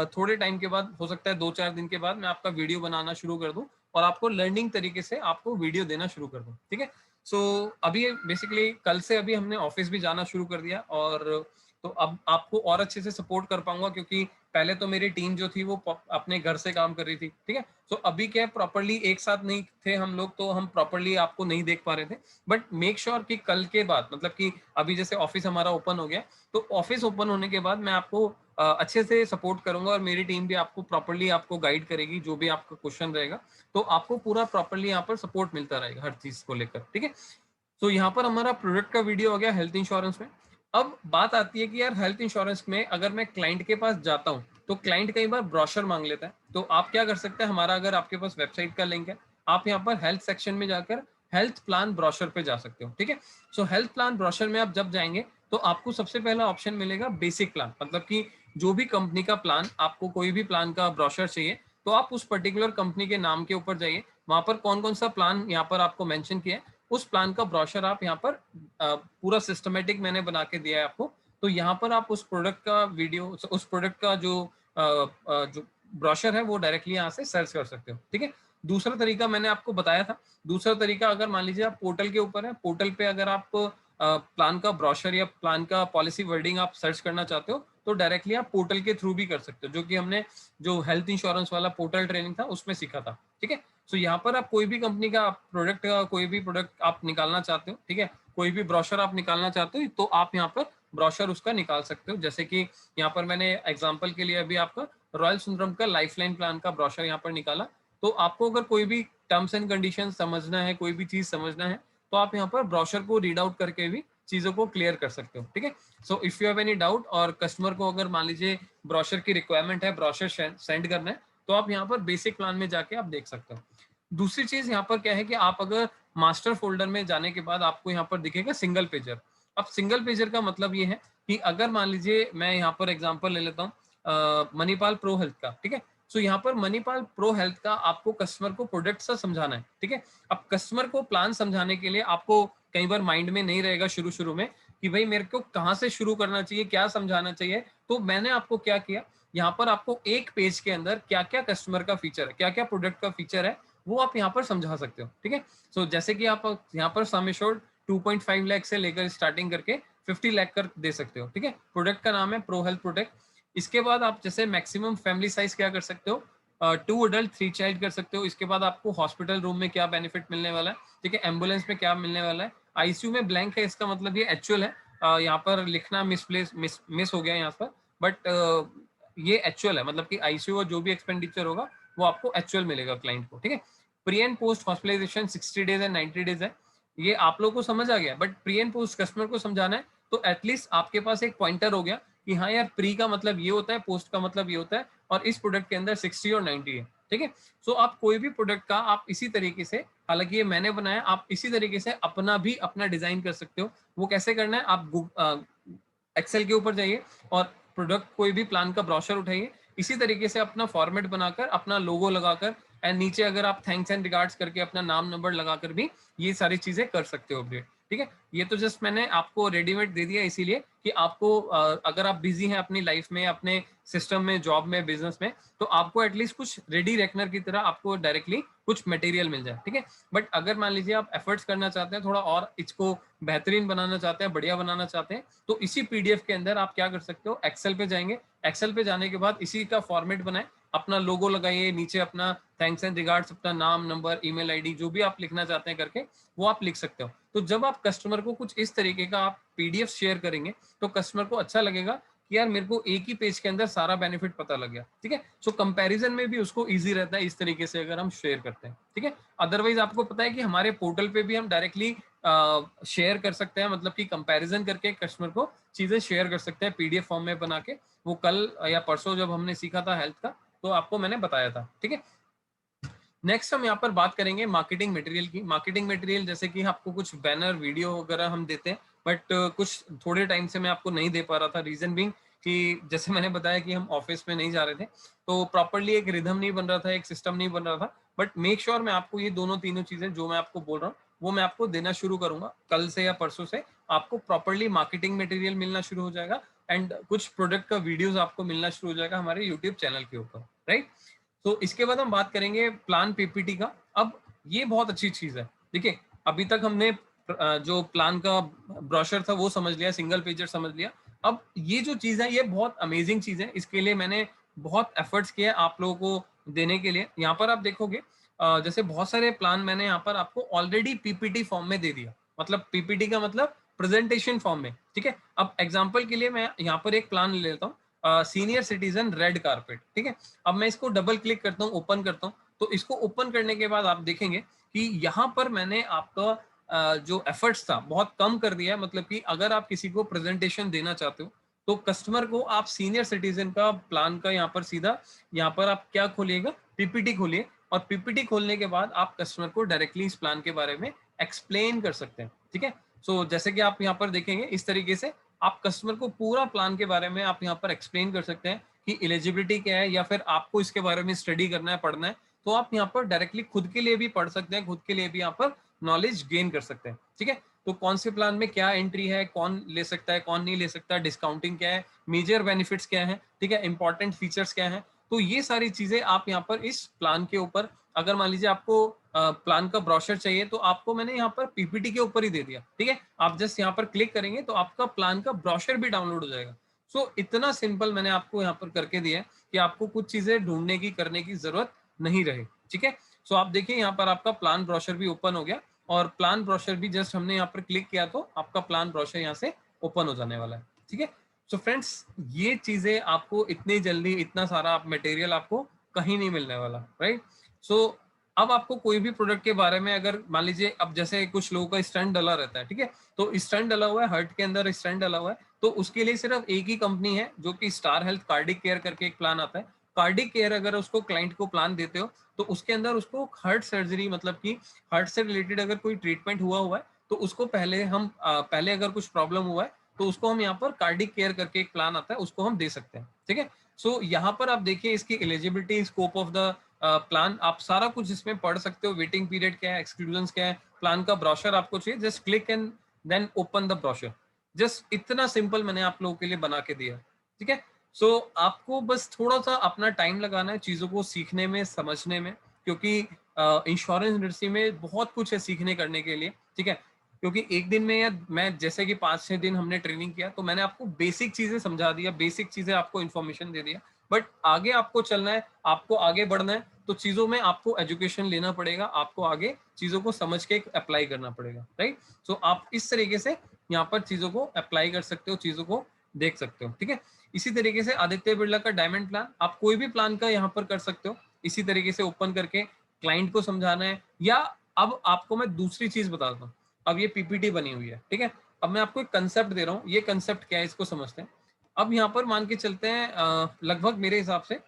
थोड़े टाइम के बाद, हो सकता है 2-4 दिन के बाद, मैं आपका वीडियो बनाना शुरू कर दूं और आपको लर्निंग तरीके से आपको वीडियो देना शुरू कर दूं। ठीक है, सो अभी बेसिकली कल से अभी हमने ऑफिस भी जाना शुरू कर दिया, और तो अब आपको और अच्छे से सपोर्ट कर पाऊंगा, क्योंकि पहले तो मेरी टीम जो थी वो अपने घर से काम कर रही थी। ठीक है, सो अभी क्या है, प्रॉपर्ली एक साथ नहीं थे हम लोग, तो हम प्रॉपर्ली आपको नहीं देख पा रहे थे। बट मेक श्योर कि कल के बाद, मतलब कि अभी जैसे ऑफिस हमारा ओपन हो गया, तो ऑफिस ओपन होने के बाद मैं आपको अच्छे से सपोर्ट करूंगा, और मेरी टीम भी आपको प्रॉपर्ली आपको गाइड करेगी। जो भी आपका क्वेश्चन रहेगा तो आपको पूरा प्रॉपर्ली यहाँ पर सपोर्ट मिलता रहेगा हर चीज को लेकर। ठीक है, तो यहाँ पर हमारा प्रोडक्ट का वीडियो हो गया हेल्थ इंश्योरेंस में। अब बात आती है कि यार हेल्थ इंश्योरेंस में अगर मैं क्लाइंट के पास जाता हूँ तो क्लाइंट कई बार ब्रोशर मांग लेता है। तो आप क्या कर सकते हैं, हमारा अगर आपके पास वेबसाइट का लिंक है, आप यहाँ पर हेल्थ सेक्शन में जाकर हेल्थ प्लान ब्रोशर पे जा सकते हो। ठीक है, सो हेल्थ प्लान ब्रोशर में आप जब जाएंगे तो आपको सबसे पहला ऑप्शन मिलेगा बेसिक प्लान, मतलब कि जो भी कंपनी का प्लान, आपको कोई भी प्लान का ब्रोशर चाहिए तो आप उस पर्टिकुलर कंपनी के नाम के ऊपर जाइए, वहां पर कौन कौन सा प्लान यहाँ पर आपको मेंशन किया है उस प्लान का ब्रोशर आप यहाँ पर पूरा सिस्टमेटिक मैंने बना के दिया है आपको। तो यहाँ पर आप उस प्रोडक्ट का वीडियो, उस प्रोडक्ट का जो ब्रोशर है वो डायरेक्टली यहाँ से सर्च कर सकते हो। ठीक है, दूसरा तरीका मैंने आपको बताया था। दूसरा तरीका, अगर मान लीजिए आप पोर्टल के ऊपर है, पोर्टल पे अगर आप प्लान का ब्रोशर या प्लान का पॉलिसी वर्डिंग आप सर्च करना चाहते हो तो डायरेक्टली आप पोर्टल के थ्रू भी कर सकते हो, जो कि हमने जो हेल्थ इंश्योरेंस वाला पोर्टल ट्रेनिंग था उसमें सीखा था। ठीक है, सो यहाँ पर आप कोई भी कंपनी का प्रोडक्ट का कोई भी प्रोडक्ट आप निकालना चाहते हो, ठीक है, कोई भी ब्रोशर आप निकालना चाहते हो तो आप यहाँ पर ब्रोशर उसका निकाल सकते हो। जैसे कि यहाँ पर मैंने एग्जांपल के लिए अभी आपका रॉयल सुंदरम का लाइफलाइन प्लान का ब्रोशर यहाँ पर निकाला। तो आपको अगर कोई भी टर्म्स एंड कंडीशन समझना है, कोई भी चीज समझना है, तो आप यहाँ पर ब्रोशर को रीड आउट करके भी चीजों को क्लियर कर सकते हो। ठीक है, so if you have any doubt और कस्टमर को अगर मान लीजिए ब्रोशर की रिक्वायरमेंट है, ब्रोशर सेंड करना है, तो आप यहाँ पर बेसिक प्लान में जाके आप देख सकते हो। दूसरी चीज यहाँ पर क्या है कि आप अगर मास्टर फोल्डर में जाने के बाद आपको यहाँ पर दिखेगा सिंगल पेजर। अब सिंगल पेजर का मतलब ये है कि अगर मान लीजिए मैं यहाँ पर एग्जांपल ले लेता हूँ मणिपाल प्रो हेल्थ का। ठीक है, सो यहाँ पर मणिपाल प्रो हेल्थ का आपको कस्टमर को प्रोडक्ट सा समझाना है। ठीक है, अब कस्टमर को प्लान समझाने के लिए आपको कई बार माइंड में नहीं रहेगा शुरू शुरू में कि भाई मेरे को कहाँ से शुरू करना चाहिए, क्या समझाना चाहिए। तो मैंने आपको क्या किया, यहाँ पर आपको एक पेज के अंदर क्या क्या कस्टमर का फीचर है, क्या क्या प्रोडक्ट का फीचर है, वो आप यहाँ पर समझा सकते हो। ठीक है, सो जैसे कि आप यहाँ पर सम एश्योर्ड 2.5 लाख से लेकर स्टार्टिंग करके 50 लाख कर दे सकते हो। ठीक है, प्रोडक्ट का नाम है प्रो हेल्थ प्रोटेक्ट। इसके बाद आप जैसे मैक्सिमम फैमिली साइज क्या कर सकते हो, 2 अडल्ट 3 चाइल्ड कर सकते हो। इसके बाद आपको हॉस्पिटल रूम में क्या बेनिफिट मिलने वाला है, ठीक है, एम्बुलेंस में क्या मिलने वाला है, आईसीयू में ब्लैंक है, इसका मतलब ये एक्चुअल है। यहाँ पर लिखना मिस हो गया यहाँ पर, बट ये एक्चुअल है, मतलब कि आईसीयू और जो भी एक्सपेंडिचर होगा वो आपको एक्चुअल मिलेगा क्लाइंट को। ठीक है, pre and post hospitalisation 60 days and 90 days है, ये आप लोगों को समझ आ गया। But pre and post customer को समझाना है तो एटलीस्ट आपके पास एक पॉइंटर हो गया कि हाँ यार, प्री का मतलब ये होता है, पोस्ट का मतलब ये होता है, और इस प्रोडक्ट के अंदर 60 और 90 है। ठीक है, सो आप कोई भी प्रोडक्ट का आप इसी तरीके से, हालांकि ये मैंने बनाया, आप इसी तरीके से अपना डिजाइन कर सकते हो। वो कैसे करना है, आप एक्सेल के ऊपर जाइए और प्रोडक्ट कोई भी प्लान का ब्रोशर उठाइए, इसी तरीके से अपना फॉर्मेट बनाकर, अपना लोगो लगाकर, एंड नीचे अगर आप थैंक्स एंड रिगार्ड्स करके अपना नाम नंबर लगाकर भी ये सारी चीजें कर सकते हो अपडेट, ठीक है। ये तो जस्ट मैंने आपको रेडीमेड दे दिया इसीलिए कि आपको अगर आप बिजी हैं अपनी लाइफ में, अपने सिस्टम में, जॉब में, बिजनेस में, तो आपको एटलीस्ट कुछ रेडी रेकनर की तरह आपको डायरेक्टली कुछ मटेरियल मिल जाए, ठीक है। बट अगर मान लीजिए आप एफर्ट्स करना चाहते हैं, थोड़ा और इसको बेहतरीन बनाना चाहते हैं, बढ़िया बनाना चाहते हैं, तो इसी पीडीएफ के अंदर आप क्या कर सकते हो, एक्सेल पे जाएंगे, एक्सेल पे जाने के बाद इसी का फॉर्मेट बनाए, अपना लोगो लगाइए, नीचे अपना थैंक्स एंड रिगार्ड्स, अपना नाम नंबर ईमेल आईडी जो भी आप लिखना चाहते हैं करके वो आप लिख सकते हो। तो जब आप कस्टमर को कुछ इस तरीके का आप पीडीएफ शेयर करेंगे तो कस्टमर को अच्छा लगेगा कि यार मेरे को एक ही पेज के अंदर सारा बेनिफिट पता लग गया, ठीक है। सो कंपैरिजन में भी उसको इजी रहता है इस तरीके से अगर हम शेयर करते हैं, ठीक है। अदरवाइज आपको पता है कि हमारे पोर्टल पे भी हम डायरेक्टली शेयर कर सकते हैं, मतलब कि कंपैरिजन करके कस्टमर को चीजें शेयर कर सकते हैं पीडीएफ फॉर्म में बना के। वो कल या परसों जब हमने सीखा था हेल्थ का तो आपको मैंने बताया था, ठीक है। नेक्स्ट हम यहाँ पर बात करेंगे मार्केटिंग मटेरियल की। मार्केटिंग मटेरियल जैसे कि आपको कुछ बैनर वीडियो वगैरह हम देते हैं, बट कुछ थोड़े टाइम से मैं आपको नहीं दे पा रहा था, रीजन बिंग कि जैसे मैंने बताया कि हम ऑफिस में नहीं जा रहे थे, तो प्रॉपरली एक रिदम नहीं बन रहा था, एक सिस्टम नहीं बन रहा था। बट मेक श्योर मैं आपको ये दोनों तीनों चीजें जो मैं आपको बोल रहा हूँ वो मैं आपको देना शुरू करूंगा कल से या परसों से। आपको प्रॉपरली मार्केटिंग मटेरियल मिलना शुरू हो जाएगा एंड कुछ प्रोडक्ट का वीडियोस आपको मिलना शुरू हो जाएगा हमारे यूट्यूब चैनल के ऊपर, राइट। तो इसके बाद हम बात करेंगे प्लान पीपीटी का। अब ये बहुत अच्छी चीज है, देखिए अभी तक हमने जो प्लान का ब्रोशर था वो समझ लिया, सिंगल पेजर समझ लिया। अब ये जो चीज है ये बहुत अमेजिंग चीज है, इसके लिए मैंने बहुत एफर्ट्स किए आप लोगों को देने के लिए। यहाँ पर आप देखोगे जैसे बहुत सारे प्लान मैंने यहाँ पर आपको ऑलरेडी पीपीटी फॉर्म में दे दिया, मतलब पीपीटी का मतलब प्रेजेंटेशन फॉर्म में, ठीक है। अब एग्जाम्पल के लिए मैं यहाँ पर एक प्लान ले लेता हूँ, सीनियर सिटीजन रेड कारपेट, ठीक है। अब मैं इसको डबल क्लिक करता हूँ, ओपन करता हूँ, तो इसको ओपन करने के बाद आप देखेंगे कि यहाँ पर मैंने आपका जो एफर्ट्स था बहुत कम कर दिया है। मतलब कि अगर आप किसी को प्रेजेंटेशन देना चाहते हो तो कस्टमर को आप सीनियर सिटीजन का प्लान का यहाँ पर सीधा यहाँ पर आप क्या खोलिएगा, पीपीटी खोलिए, और पीपीटी खोलने के बाद आप कस्टमर को डायरेक्टली इस प्लान के बारे में एक्सप्लेन कर सकते हैं, ठीक है। सो जैसे कि आप यहाँ पर देखेंगे इस तरीके से आप कस्टमर को पूरा प्लान के बारे में आप यहाँ पर एक्सप्लेन कर सकते हैं कि एलिजिबिलिटी क्या है, या फिर आपको इसके बारे में स्टडी करना है, पढ़ना है, तो आप यहाँ पर डायरेक्टली खुद के लिए भी पढ़ सकते हैं, खुद के लिए भी यहाँ पर नॉलेज गेन कर सकते हैं, ठीक है। तो कौन से प्लान में क्या एंट्री है, कौन ले सकता है, कौन नहीं ले सकता, डिस्काउंटिंग क्या है, मेजर बेनिफिट्स क्या है, ठीक है, इंपॉर्टेंट फीचर्स क्या है, तो ये सारी चीजें आप यहाँ पर इस प्लान के ऊपर, अगर मान लीजिए आपको प्लान का ब्रोशर चाहिए तो आपको मैंने यहाँ पर पीपीटी के ऊपर ही दे दिया, ठीक है। आप जस्ट यहाँ पर क्लिक करेंगे तो आपका प्लान का ब्रोशर भी डाउनलोड हो जाएगा। सो इतना सिंपल मैंने आपको यहाँ पर करके दिया है कि आपको कुछ चीजें ढूंढने की, करने की जरूरत नहीं रहे, ठीक है। सो आप देखिए यहाँ पर आपका प्लान ब्रोशर भी ओपन हो गया, और प्लान ब्रोशर भी जस्ट हमने यहाँ पर क्लिक किया तो आपका प्लान ब्रोशर यहाँ से ओपन हो जाने वाला है, ठीक है। सो फ्रेंड्स ये चीजें आपको इतनी जल्दी, इतना सारा मटेरियल आपको कहीं नहीं मिलने वाला, राइट। सो अब आपको कोई भी प्रोडक्ट के बारे में, अगर मान लीजिए अब जैसे कुछ लोगों का स्टैंड डला रहता है, ठीक है, तो स्टैंड डला हुआ है, हर्ट के अंदर स्टैंड डला हुआ है, तो उसके लिए सिर्फ एक ही कंपनी है जो कि स्टार हेल्थ कार्डिक केयर करके एक प्लान आता है। कार्डिक केयर अगर उसको क्लाइंट को प्लान देते हो तो उसके अंदर उसको हार्ट सर्जरी, मतलब कि हार्ट से रिलेटेड अगर कोई ट्रीटमेंट हुआ है तो उसको पहले हम पहले अगर कुछ प्रॉब्लम हुआ है तो उसको हम यहाँ पर कार्डिक केयर करके एक प्लान आता है, उसको हम दे सकते हैं, ठीक है। सो यहाँ पर आप देखिए इसकी eligibility, scope of the plan, आप सारा कुछ इसमें पढ़ सकते हो, वेटिंग पीरियड क्या है, एक्सक्लूजन्स क्या है, प्लान का ब्रोशर आपको चाहिए, just click and then open the brochure. Just इतना सिंपल मैंने आप लोगों के लिए बना के दिया, ठीक है। सो आपको बस थोड़ा सा अपना टाइम लगाना है चीजों को सीखने में, समझने में, क्योंकि इंश्योरेंस इंडस्ट्री में बहुत कुछ है सीखने करने के लिए, ठीक है। क्योंकि एक दिन में, या मैं जैसे कि 5-6 दिन हमने ट्रेनिंग किया तो मैंने आपको बेसिक चीजें समझा दिया, बेसिक चीजें आपको इन्फॉर्मेशन दे दिया, बट आगे आपको चलना है, आपको आगे बढ़ना है, तो चीजों में आपको एजुकेशन लेना पड़ेगा, आपको आगे चीजों को समझ के अप्लाई करना पड़ेगा, राइट। सो आप इस तरीके से यहाँ पर चीजों को अप्लाई कर सकते हो, चीजों को देख सकते हो, ठीक है। इसी तरीके से आदित्य बिरला का डायमंड प्लान, आप कोई भी प्लान का यहाँ पर कर सकते हो, इसी तरीके से ओपन करके क्लाइंट को समझाना है। या अब आपको मैं दूसरी चीज बताता हूँ, अब ये पीपीटी बनी हुई है, ठीक है, अब मैं आपको एक कंसेप्ट दे रहा हूँ, ये कंसेप्ट क्या है इसको समझते हैं। अब यहाँ पर मान के चलते हैं लगभग मेरे हिसाब से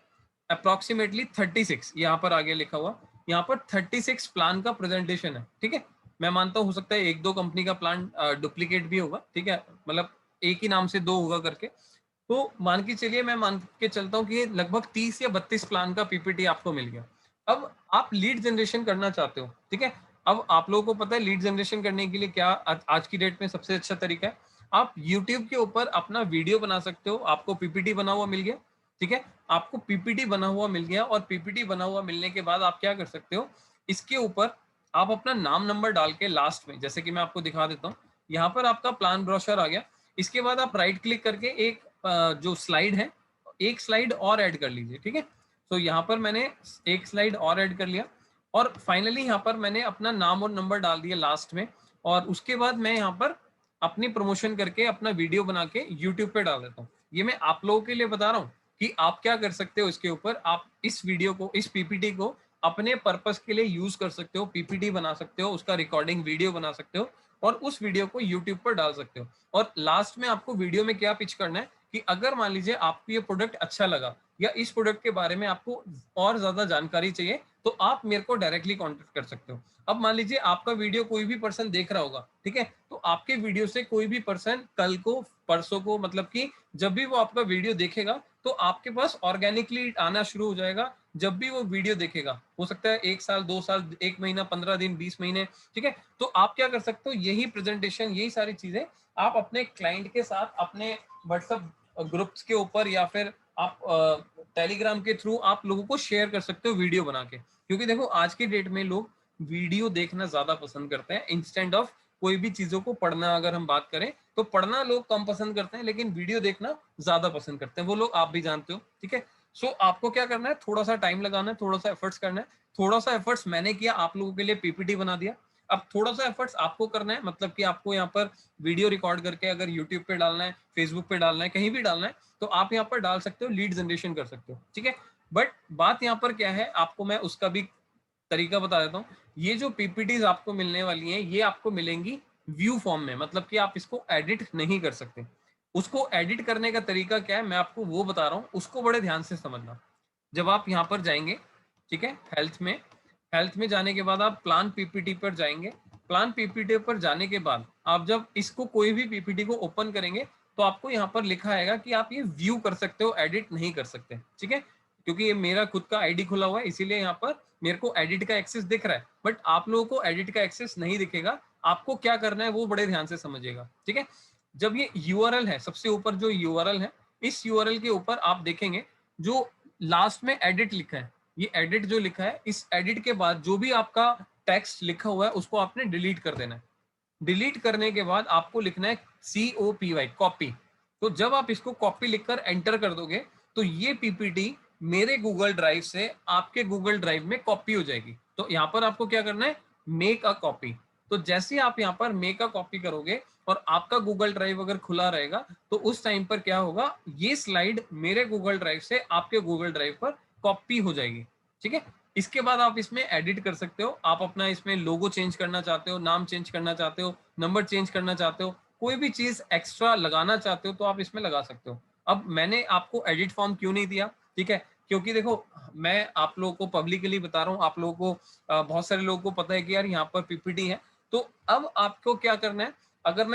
अप्रोक्सीमेटली 36, यहाँ पर आगे लिखा हुआ, यहाँ पर 36 प्लान का प्रेजेंटेशन है, ठीक है। मैं मानता हूँ हो सकता है एक दो कंपनी का प्लान डुप्लीकेट भी होगा, ठीक है, मतलब एक ही नाम से दो होगा करके, तो मान के चलिए, मैं मान के चलता हूँ कि लगभग 30 या 32 प्लान का पीपीटी आपको मिल गया। अब आप लीड जनरेशन करना चाहते हो, ठीक है। अब आप लोगों को पता है लीड जनरेशन करने के लिए क्या आज की डेट में सबसे अच्छा तरीका है, आप YouTube के ऊपर अपना वीडियो बना सकते हो। आपको पीपीटी बना हुआ मिल गया, ठीक है, आपको पीपीटी बना हुआ मिल गया, और पीपीटी बना हुआ मिलने के बाद आप क्या कर सकते हो, इसके ऊपर आप अपना नाम नंबर डाल के लास्ट में, जैसे कि मैं आपको दिखा देता हूँ, यहाँ पर आपका प्लान ब्रोशर आ गया। इसके बाद आप राइट क्लिक करके एक जो स्लाइड है, एक स्लाइड और ऐड कर लीजिए, ठीक है। तो यहाँ पर मैंने एक स्लाइड और ऐड कर लिया, और फाइनली यहाँ पर मैंने अपना नाम और नंबर डाल दिया लास्ट में, और उसके बाद मैं यहाँ पर अपनी प्रमोशन करके अपना वीडियो बना के यूट्यूब पे डाल देता हूँ। ये मैं आप लोगों के लिए बता रहा हूँ कि आप क्या कर सकते हो इसके ऊपर, आप इस वीडियो को, इस पीपीटी को अपने पर्पस के लिए यूज कर सकते हो, पीपीटी बना सकते हो, उसका रिकॉर्डिंग वीडियो बना सकते हो, और उस वीडियो को यूट्यूब पर डाल सकते हो। और लास्ट में आपको वीडियो में क्या पिच करना है कि अगर मान लीजिए आपको ये प्रोडक्ट अच्छा लगा, या इस प्रोडक्ट के बारे में आपको और ज्यादा जानकारी चाहिए, तो आप मेरे को डायरेक्टली कांटेक्ट कर सकते हो। अब मान लीजिए आपका वीडियो कोई भी पर्सन देख रहा होगा, ठीक है, तो आपके वीडियो से कोई भी पर्सन कल को, परसों को, मतलब कि जब भी वो आपका वीडियो देखेगा, तो आपके पास ऑर्गेनिकली आना शुरू हो जाएगा। जब भी वो वीडियो देखेगा, हो सकता है 1 साल, 2 साल, 1 महीना, 15 दिन, 20 महीने, ठीक है, तो आप क्या कर सकते हो, यही प्रेजेंटेशन, यही सारी चीजें आप अपने क्लाइंट के साथ अपने व्हाट्सएप ग्रुप्स के ऊपर, या फिर आप टेलीग्राम के थ्रू आप लोगों को शेयर कर सकते हो वीडियो बना के। क्योंकि देखो आज की डेट में लोग वीडियो देखना ज्यादा पसंद करते हैं इंस्टेंट ऑफ कोई भी चीजों को पढ़ना। अगर हम बात करें तो पढ़ना लोग कम पसंद करते हैं, लेकिन वीडियो देखना ज्यादा पसंद करते हैं, वो लोग आप भी जानते हो, ठीक है। सो आपको क्या करना है, थोड़ा सा टाइम लगाना है, थोड़ा सा एफर्ट्स करना है। थोड़ा सा एफर्ट्स मैंने किया, आप लोगों के लिए पीपीटी बना दिया। अब थोड़ा सा एफर्ट्स आपको करना है, मतलब कि आपको यहाँ पर वीडियो रिकॉर्ड करके अगर यूट्यूब पे डालना है, फेसबुक पे डालना है, कहीं भी डालना है, तो आप यहाँ पर डाल सकते हो, लीड जनरेशन कर सकते हो, ठीक है। बट बात यहाँ पर क्या है, आपको मैं उसका भी तरीका बता देता हूँ। ये जो पीपीटीज आपको मिलने वाली हैं, ये आपको मिलेंगी व्यू फॉर्म में, मतलब कि आप इसको एडिट नहीं कर सकते। उसको एडिट करने का तरीका क्या है, मैं आपको वो बता रहा हूँ, उसको बड़े ध्यान से समझना। जब आप यहाँ पर जाएंगे, ठीक है, हेल्थ में जाने के बाद आप प्लान पीपीटी पर जाएंगे। प्लान पीपीटी पर जाने के बाद आप जब इसको कोई भी पीपीटी को ओपन करेंगे, तो आपको यहाँ पर लिखा आएगा कि आप ये व्यू कर सकते हो, एडिट नहीं कर सकते, ठीक है। क्योंकि ये मेरा खुद का आईडी खुला हुआ है, इसीलिए यहाँ पर मेरे को एडिट का एक्सेस दिख रहा है, बट आप लोगों को एडिट का एक्सेस नहीं दिखेगा। आपको क्या करना है वो बड़े ध्यान से समझिएगा, ठीक है। जब ये यूआरएल है, सबसे ऊपर जो यूआरएल है, इस यूआरएल के ऊपर आप देखेंगे जो लास्ट में एडिट लिखा है, ये एडिट जो लिखा है, इस एडिट के बाद जो भी आपका टेक्स्ट लिखा हुआ है उसको आपने डिलीट कर देना है। डिलीट करने के बाद आपको लिखना है COPY, कॉपी। तो जब आप इसको कॉपी लिखकर एंटर कर दोगे, तो ये पीपीटी मेरे गूगल ड्राइव से आपके गूगल ड्राइव में कॉपी हो जाएगी। तो यहाँ पर आपको क्या करना है, मेक अ कॉपी। तो जैसे आप यहाँ पर मेक अ कॉपी करोगे और आपका गूगल ड्राइव अगर खुला रहेगा, तो उस टाइम पर क्या होगा, ये स्लाइड मेरे गूगल ड्राइव से आपके गूगल ड्राइव पर कॉपी हो जाएगी, ठीक है। इसके बाद आप इसमें एडिट कर सकते हो, आप अपना इसमें लोगो चेंज करना चाहते हो, नाम चेंज करना चाहते हो, नंबर चेंज करना चाहते हो, कोई भी चीज एक्स्ट्रा लगाना चाहते हो, तो आप इसमें लगा सकते हो। अब मैंने आपको एडिट फॉर्म क्यों नहीं दिया, ठीक है, क्योंकि देखो मैं आप लोगों को पब्लिकली बता रहा हूँ, आप लोगों को बहुत सारे लोगों को पता है कि यार यहाँ पर पीपीटी है। तो अब आपको क्या करना है, अगर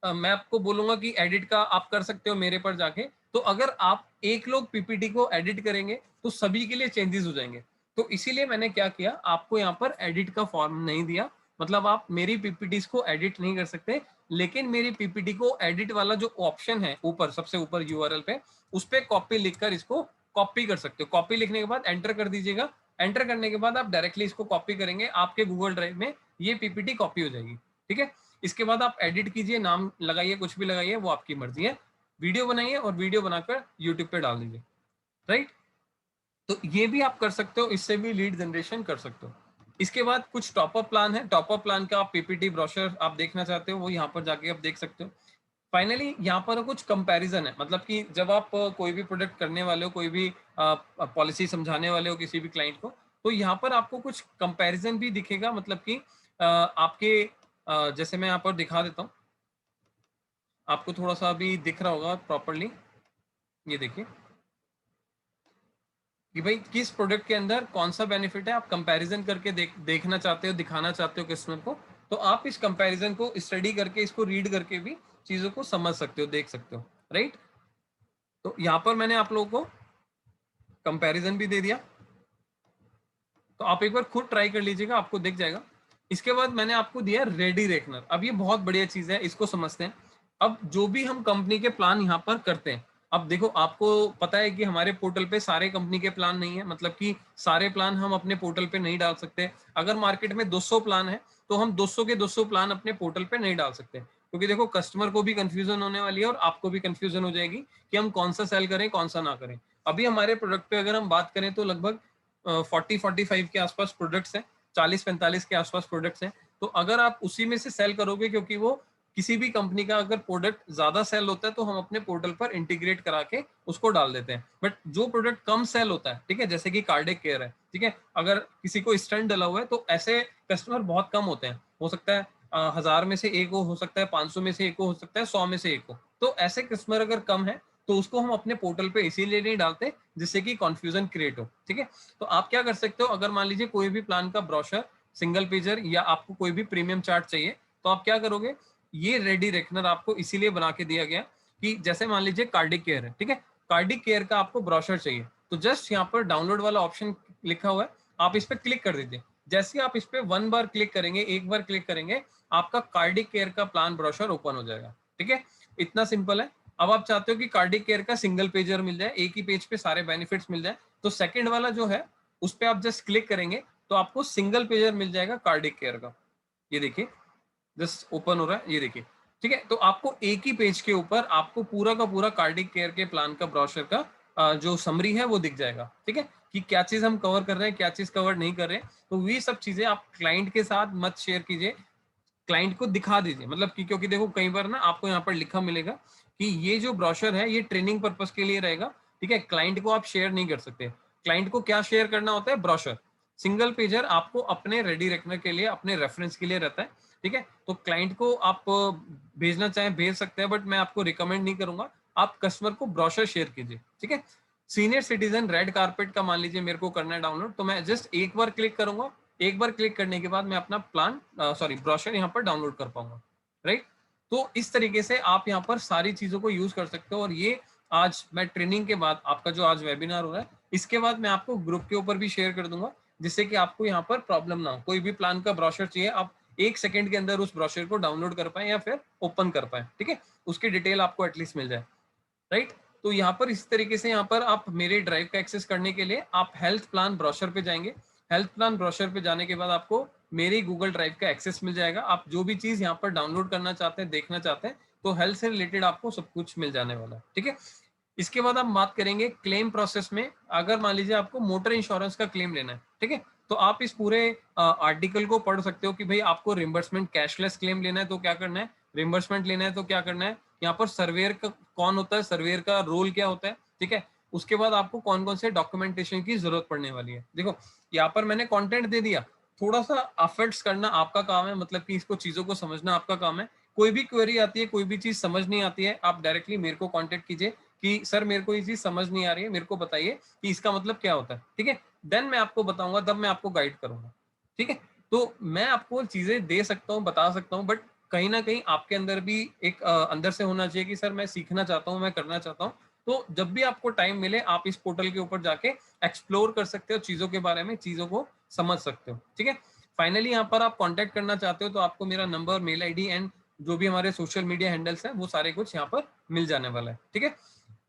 मैं आपको बोलूंगा कि एडिट का आप कर सकते हो मेरे पर जाके, तो अगर आप एक लोग पीपीटी को एडिट करेंगे तो सभी के लिए चेंजेस हो जाएंगे। तो इसीलिए मैंने क्या किया, आपको यहाँ पर एडिट का फॉर्म नहीं दिया। मतलब आप मेरी पीपीटीज को एडिट नहीं कर सकते, लेकिन मेरी पीपीटी को एडिट वाला जो ऑप्शन है ऊपर, सबसे ऊपर यूआरएल पे, उस पर कॉपी लिखकर इसको कॉपी कर सकते हो। कॉपी लिखने के बाद एंटर कर दीजिएगा। एंटर करने के बाद आप डायरेक्टली इसको कॉपी करेंगे, आपके गूगल ड्राइव में ये पीपीटी कॉपी हो जाएगी, ठीक है। इसके बाद आप एडिट कीजिए, नाम लगाइए, कुछ भी लगाइए, वो आपकी मर्जी है। वीडियो बनाइए और वीडियो बनाकर यूट्यूब पे डाल दीजिए, राइट। तो ये भी आप कर सकते हो, इससे भी लीड जनरेशन कर सकते हो। इसके बाद कुछ टॉपअप प्लान है, टॉपअप प्लान का आप पीपीटी ब्रोशर आप देखना चाहते हो, वो यहाँ पर जाके आप देख सकते हो। फाइनली यहाँ पर कुछ कंपैरिजन है, मतलब कि जब आप कोई भी प्रोडक्ट करने वाले हो, कोई भी पॉलिसी समझाने वाले हो किसी भी क्लाइंट को, तो यहाँ पर आपको कुछ कंपैरिजन भी दिखेगा। मतलब कि आपके जैसे मैं यहाँ पर दिखा देता हूँ, आपको थोड़ा सा अभी दिख रहा होगा प्रॉपरली, ये देखिए कि भाई किस प्रोडक्ट के अंदर कौन सा बेनिफिट है। आप कंपैरिजन करके देखना चाहते हो, दिखाना चाहते हो कस्टमर को, तो आप इस कंपैरिजन को स्टडी करके, इसको रीड करके भी चीजों को समझ सकते हो, देख सकते हो, राइट। तो यहाँ पर मैंने आप लोगों को कंपैरिजन भी दे दिया। तो आप एक बार खुद ट्राई कर लीजिएगा, आपको दिख जाएगा। इसके बाद मैंने आपको दिया रेडी रेकनर। अब ये बहुत बढ़िया चीज है, इसको समझते हैं। अब जो भी हम कंपनी के प्लान यहाँ पर करते हैं, अब देखो आपको पता है कि हमारे पोर्टल पे सारे कंपनी के प्लान नहीं है, मतलब कि सारे प्लान हम अपने पोर्टल पे नहीं डाल सकते। अगर मार्केट में 200 प्लान है तो हम 200 के 200 प्लान अपने पोर्टल पे नहीं डाल सकते, क्योंकि देखो कस्टमर को भी कंफ्यूजन होने वाली है और आपको भी कंफ्यूजन हो जाएगी कि हम कौन सा सेल करें कौन सा ना करें। अभी हमारे प्रोडक्ट पे अगर हम बात करें तो लगभग 40-45 के आसपास प्रोडक्ट्स हैं, 40-45 के आसपास प्रोडक्ट्स हैं। तो अगर आप उसी में से सेल करोगे, क्योंकि वो किसी भी कंपनी का अगर प्रोडक्ट ज्यादा सेल होता है तो हम अपने पोर्टल पर इंटीग्रेट करा के उसको डाल देते हैं। बट जो प्रोडक्ट कम सेल होता है, ठीक है, जैसे कि कार्डिक केयर है, ठीक है, अगर किसी को स्टंट डला हुआ है तो ऐसे कस्टमर बहुत कम होते हैं। हो सकता है 1000 में से एक हो सकता है 500 में से एक हो सकता है 100 में से एक हो। तो ऐसे कस्टमर अगर कम है तो उसको हम अपने पोर्टल पे इसीलिए नहीं डालते जिससे कि कंफ्यूजन क्रिएट हो, ठीक है। तो आप क्या कर सकते हो, अगर मान लीजिए कोई भी प्लान का ब्रोशर, सिंगल पेजर या आपको कोई भी प्रीमियम चार्ट चाहिए, तो आप क्या करोगे, ये रेडी रेकनर आपको इसीलिए बना के दिया गया कि जैसे मान लीजिए कार्डिक केयर है, ठीक है, कार्डिक केयर का आपको ब्रोशर चाहिए, तो जस्ट यहाँ पर डाउनलोड वाला ऑप्शन लिखा हुआ है, आप इस पर क्लिक कर दीजिए। जैसे आप इस पर 1 बार क्लिक करेंगे, एक बार क्लिक करेंगे, आपका कार्डिक केयर का प्लान ब्रोशर ओपन हो जाएगा, ठीक है। इतना सिंपल है। अब आप चाहते हो कि कार्डिक केयर का सिंगल पेजर मिल जाए, एक ही पेज पे सारे बेनिफिट्स मिल जाए, तो सेकंड वाला जो है उस पर आप जस्ट क्लिक करेंगे तो आपको सिंगल पेजर मिल जाएगा कार्डिक केयर का। ये देखिए जस्ट ओपन हो रहा है, ये देखिए, ठीक है। तो आपको एक ही पेज के ऊपर आपको पूरा का पूरा कार्डिक केयर के प्लान का ब्रोशर का जो समरी है वो दिख जाएगा, ठीक है, कि क्या चीज हम कवर कर रहे हैं, क्या चीज कवर नहीं कर रहे हैं। तो ये सब चीजें आप क्लाइंट के साथ मत शेयर कीजिए, क्लाइंट को दिखा दीजिए, मतलब कि क्योंकि देखो कई बार ना आपको यहाँ पर लिखा मिलेगा कि ये जो ब्रोशर है ये ट्रेनिंग पर्पस के लिए रहेगा, ठीक है, क्लाइंट को आप शेयर नहीं कर सकते। क्लाइंट को क्या शेयर करना होता है, ब्रोशर। सिंगल पेजर आपको अपने रेडी रखने के लिए, अपने रेफरेंस के लिए रहता है, ठीक है। तो क्लाइंट को आप भेजना चाहें भेज सकते हैं, बट मैं आपको रिकमेंड नहीं करूंगा, आप कस्टमर को ब्रोशर शेयर कीजिए, ठीक है। सीनियर सिटीजन रेड कारपेट का मान लीजिए मेरे को करना है डाउनलोड, तो मैं जस्ट एक बार क्लिक करूंगा, एक बार क्लिक करने के बाद मैं अपना प्लान ब्रोशर यहाँ पर डाउनलोड कर पाऊंगा, राइट। तो इस तरीके से आप यहाँ पर सारी चीजों को यूज कर सकते हो। और ये आज मैं ट्रेनिंग के बाद, आपका जो आज वेबिनार हो रहा है, इसके बाद मैं आपको ग्रुप के ऊपर भी शेयर कर दूंगा, जिससे कि आपको यहाँ पर प्रॉब्लम ना हो। कोई भी प्लान का ब्रोशर चाहिए, आप 1 सेकंड के अंदर उस ब्रोशर को डाउनलोड कर पाए या फिर ओपन कर पाए, ठीक है, उसकी डिटेल आपको एटलीस्ट मिल जाए, राइट। तो यहाँ पर इस तरीके से यहाँ पर आप मेरे ड्राइव का एक्सेस करने के लिए आप हेल्थ प्लान ब्रोशर पे जाएंगे। हेल्थ प्लान ब्रोशर पे जाने के बाद आपको मेरी गूगल ड्राइव का एक्सेस मिल जाएगा। आप जो भी चीज यहाँ पर डाउनलोड करना चाहते हैं, देखना चाहते हैं, तो हेल्थ से रिलेटेड आपको सब कुछ मिल जाने वाला है, ठीक है। इसके बाद हम बात करेंगे क्लेम प्रोसेस में। अगर मान लीजिए आपको मोटर इंश्योरेंस का क्लेम लेना है, ठीक है, तो आप इस पूरे आर्टिकल को पढ़ सकते हो कि भाई आपको रिम्बर्समेंट कैशलेस क्लेम लेना है तो क्या करना है, रिम्बर्समेंट लेना है तो क्या करना है, यहाँ पर सर्वेयर का कौन होता है, सर्वेयर का रोल क्या होता है, ठीक है। उसके बाद आपको कौन कौन से डॉक्यूमेंटेशन की जरूरत पड़ने वाली है। देखो यहाँ पर मैंने कंटेंट दे दिया, थोड़ा सा एफर्ट्स करना आपका काम है, मतलब कि इसको चीजों को समझना आपका काम है। कोई भी क्वेरी आती है, कोई भी चीज समझ नहीं आती है, आप डायरेक्टली मेरे को कांटेक्ट कीजिए कि सर मेरे को ये चीज समझ नहीं आ रही है, मेरे को बताइए कि इसका मतलब क्या होता है, ठीक है। देन मैं आपको बताऊंगा, तब मैं आपको गाइड करूंगा, ठीक है। तो मैं आपको चीजें दे सकता हूँ, बता सकता हूँ, बट कहीं ना कहीं आपके अंदर भी एक अंदर से होना चाहिए कि सर मैं सीखना चाहता हूँ, मैं करना चाहता हूँ। तो जब भी आपको टाइम मिले आप इस पोर्टल के ऊपर जाके एक्सप्लोर कर सकते हो, चीजों के बारे में, चीजों को समझ सकते हो, ठीक है। फाइनली यहाँ पर आप कांटेक्ट करना चाहते हो तो आपको मेरा नंबर, मेल आईडी एंड जो भी हमारे सोशल मीडिया हैंडल्स हैं वो सारे कुछ यहाँ पर मिल जाने वाला है, ठीक है।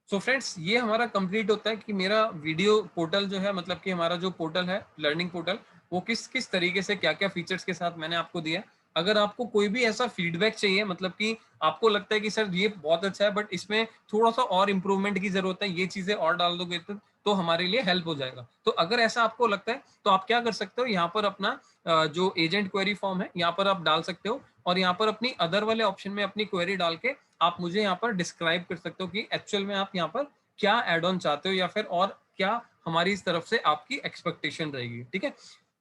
सो फ्रेंड्स, ये हमारा कंप्लीट होता है कि मेरा वीडियो पोर्टल जो है, मतलब कि हमारा जो पोर्टल है लर्निंग पोर्टल, वो किस किस तरीके से क्या क्या फीचर्स के साथ मैंने आपको दिया। अगर आपको कोई भी ऐसा फीडबैक चाहिए, मतलब कि आपको लगता है कि सर ये बहुत अच्छा है बट इसमें थोड़ा सा और इम्प्रूवमेंट की जरूरत है, ये चीजें और डाल दोगे तो हमारे लिए हेल्प हो जाएगा। तो अगर ऐसा आपको लगता है तो आप क्या कर सकते हो, यहाँ पर अपना जो एजेंट क्वेरी फॉर्म है यहाँ पर आप डाल सकते हो, और यहाँ पर अपनी अदर वाले ऑप्शन में अपनी क्वेरी डाल के आप मुझे यहाँ पर डिस्क्राइब कर सकते हो कि एक्चुअल में आप यहाँ पर क्या एड ऑन चाहते हो या फिर और क्या हमारी इस तरफ से आपकी एक्सपेक्टेशन रहेगी, ठीक है।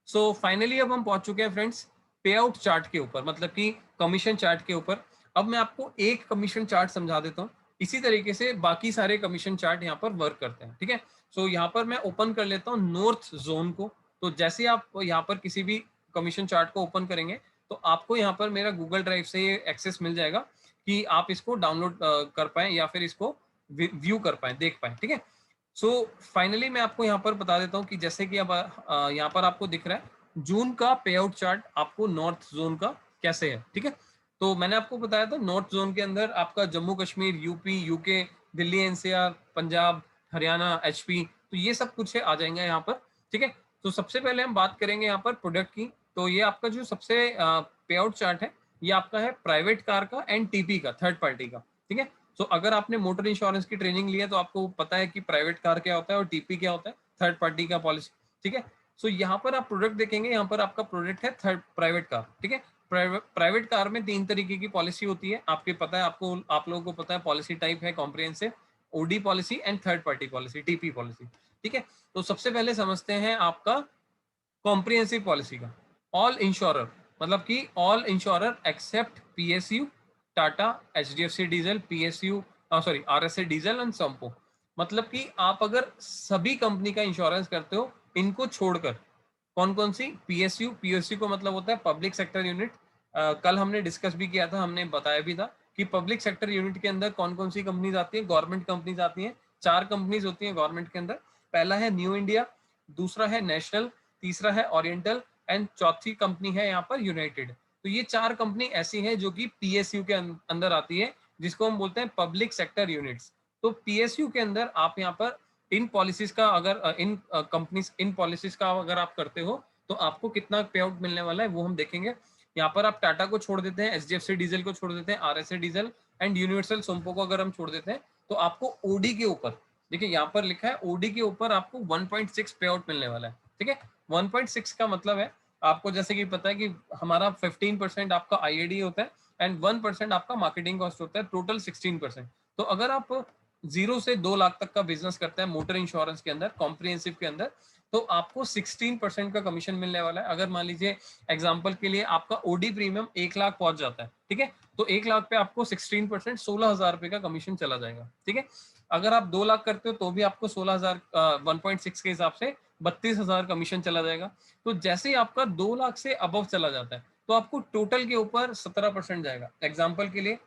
सो फाइनली अब हम पहुंच चुके हैं फ्रेंड्स पे आउट चार्ट के ऊपर, मतलब कि कमीशन चार्ट के ऊपर। अब मैं आपको एक कमीशन चार्ट समझा देता हूँ, इसी तरीके से बाकी सारे कमीशन चार्ट यहाँ पर वर्क करते हैं, ठीक है। सो यहाँ पर मैं ओपन कर लेता हूँ नॉर्थ जोन को। तो जैसे आप यहाँ पर किसी भी कमीशन चार्ट को ओपन करेंगे तो आपको यहाँ पर मेरा गूगल ड्राइव से ये एक्सेस मिल जाएगा कि आप इसको डाउनलोड कर पाए या फिर इसको व्यू कर पाए, देख पाए, ठीक है। सो फाइनली मैं आपको यहाँ पर बता देता हूँ कि जैसे कि अब यहाँ पर आपको दिख रहा है जून का पे आउट चार्ट आपको नॉर्थ जोन का कैसे है, ठीक है। तो मैंने आपको बताया था नॉर्थ जोन के अंदर आपका Jammu Kashmir, UP, UK, Delhi NCR, Punjab, Haryana, HP, तो ये सब कुछ है आ जाएंगे यहाँ पर, ठीक है। तो सबसे पहले हम बात करेंगे यहाँ पर प्रोडक्ट की। तो ये आपका जो सबसे पे आउट चार्ट है ये आपका है प्राइवेट कार का एंड टीपी का, थर्ड पार्टी का, ठीक है। तो अगर आपने मोटर इंश्योरेंस की ट्रेनिंग ली है तो आपको पता है कि प्राइवेट कार क्या होता है और टीपी क्या होता है, थर्ड पार्टी का पॉलिसी, ठीक है। सो यहाँ पर आप प्रोडक्ट देखेंगे, यहाँ पर आपका प्रोडक्ट है थर्ड प्राइवेट कार, ठीक है। प्राइवेट कार में 3 तरीके की पॉलिसी होती है, आपके पता है, आपको आप लोगों को पता है। पॉलिसी टाइप है comprehensive, OD policy and third party policy, TP policy, ठीक है। तो सबसे पहले समझते हैं आपका कॉम्प्रिहेंसिव पॉलिसी का। ऑल इंश्योरर मतलब कि all insurer except PSU, Tata, HDFC diesel, PSU, sorry RSA diesel and Sompo, मतलब कि आप अगर सभी कंपनी का इंश्योरेंस करते हो इनको छोड़कर। कौन कौन सी? पीएसयू, पीएसयू को मतलब होता है पब्लिक सेक्टर यूनिट। कल हमने डिस्कस भी किया था, हमने बताया भी था कि पब्लिक सेक्टर यूनिट के अंदर कौन कौन सी कंपनीज आती है, गवर्नमेंट कंपनीज आती हैं। 4 कंपनीज होती हैं गवर्नमेंट के अंदर। पहला है न्यू इंडिया, दूसरा है नेशनल, तीसरा है ओरिएंटल एंड चौथी कंपनी है यहाँ पर यूनाइटेड। तो ये 4 कंपनी ऐसी है जो कि पीएसयू के अंदर आती है, जिसको हम बोलते हैं पब्लिक सेक्टर यूनिट्स। तो पीएसयू के अंदर आप यहाँ पर इन पॉलिसीज का अगर इन कंपनीज इन पॉलिसीज का अगर आप करते हो तो आपको कितना पे आउट मिलने वाला है वो हम देखेंगे। यहाँ पर आप टाटा को छोड़ देते हैं, एचडीएफसी डीजल को छोड़ देते हैं, RSA diesel and universal Sompo को अगर हम छोड़ देते हैं तो आपको ओडी के ऊपर, देखिए यहाँ पर लिखा है ओडी के ऊपर आपको 1.6 पे आउट मिलने वाला है, ठीक है। 1.6 का मतलब है आपको जैसे कि पता है कि हमारा 15% आपका आईएडी होता है एंड 1% आपका मार्केटिंग कॉस्ट होता है, टोटल 16%। तो अगर आप 0 से 2 लाख तक का बिजनेस करते हैं मोटर इंश्योरेंस के अंदर, कॉम्प्रिहेंसिव के अंदर, तो आपको 16% का कमीशन मिलने वाला है। अगर मान लीजिए एग्जांपल के लिए आपका ओडी प्रीमियम 1 लाख पहुंच जाता है, ठीक है, तो 1 लाख पे आपको 16% 16,000 रुपए का कमीशन चला जाएगा, ठीक है। अगर आप 2 लाख करते हो तो भी आपको 16,000 1.6 के हिसाब से 32,000 कमीशन चला जाएगा। तो जैसे ही आपका 2 लाख से अबव चला जाता है तो आपको टोटल के ऊपर 17% जाएगा। एग्जाम्पल के लिए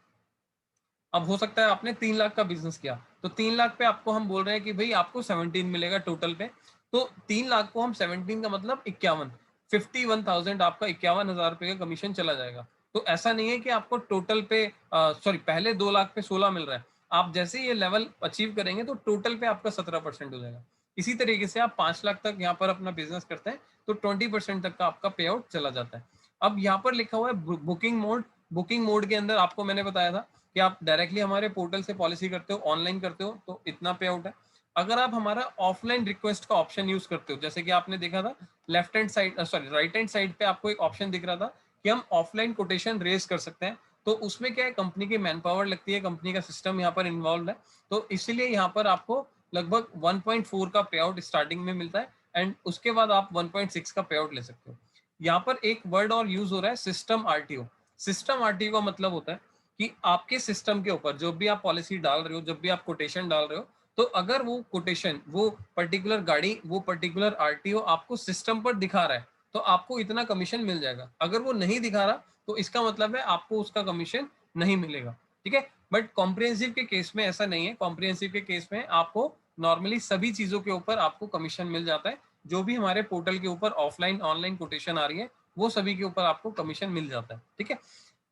अब हो सकता है आपने 3 लाख का बिजनेस किया तो 3 लाख पे आपको हम बोल रहे हैं कि भाई आपको 17 मिलेगा टोटल पे। तो 3 लाख को हम 17 का मतलब 51, 51,000 आपका 51,000 रुपए का कमीशन चला जाएगा। तो ऐसा नहीं है कि आपको टोटल पे सॉरी पहले 2 लाख पे 16 मिल रहा है, आप जैसे ये लेवल अचीव करेंगे तो टोटल पे आपका 17% हो जाएगा। इसी तरीके से आप 5 लाख तक यहाँ पर अपना बिजनेस करते हैं तो 20% तक का आपका पे आउट चला जाता है। अब यहाँ पर लिखा हुआ है बुकिंग मोड। बुकिंग मोड के अंदर आपको मैंने बताया था कि आप डायरेक्टली हमारे पोर्टल से पॉलिसी करते हो, ऑनलाइन करते हो तो इतना पे आउट है। अगर आप हमारा ऑफलाइन रिक्वेस्ट का ऑप्शन यूज करते हो, जैसे कि आपने देखा था left hand side sorry right hand side पे आपको एक ऑप्शन दिख रहा था कि हम ऑफलाइन कोटेशन रेज कर सकते हैं। तो उसमें क्या है, कंपनी की मैन पावर लगती है, कंपनी का सिस्टम यहाँ पर इन्वॉल्व है, तो इसीलिए यहाँ पर आपको लगभग 1.4 का पे आउट स्टार्टिंग में मिलता है एंड उसके बाद आप 1.6 का पे आउट ले सकते हो। यहाँ पर एक वर्ड और यूज हो रहा है, सिस्टम आरटीओ। सिस्टम आरटीओ का मतलब होता है कि आपके सिस्टम के ऊपर जो भी आप पॉलिसी डाल रहे हो, जब भी आप कोटेशन डाल रहे हो, तो अगर वो कोटेशन, वो पर्टिकुलर गाड़ी, वो पर्टिकुलर आरटीओ आपको सिस्टम पर दिखा रहा है तो आपको इतना कमीशन मिल जाएगा। अगर वो नहीं दिखा रहा तो इसका मतलब है आपको उसका कमीशन नहीं मिलेगा, ठीक है। बट कॉम्प्रिहेंसिव के केस में ऐसा नहीं है। कॉम्प्रिहेंसिव के केस में आपको नॉर्मली सभी चीजों के ऊपर आपको कमीशन मिल जाता है। जो भी हमारे पोर्टल के ऊपर ऑफलाइन ऑनलाइन कोटेशन आ रही है वो सभी के ऊपर आपको कमीशन मिल जाता है, ठीक है।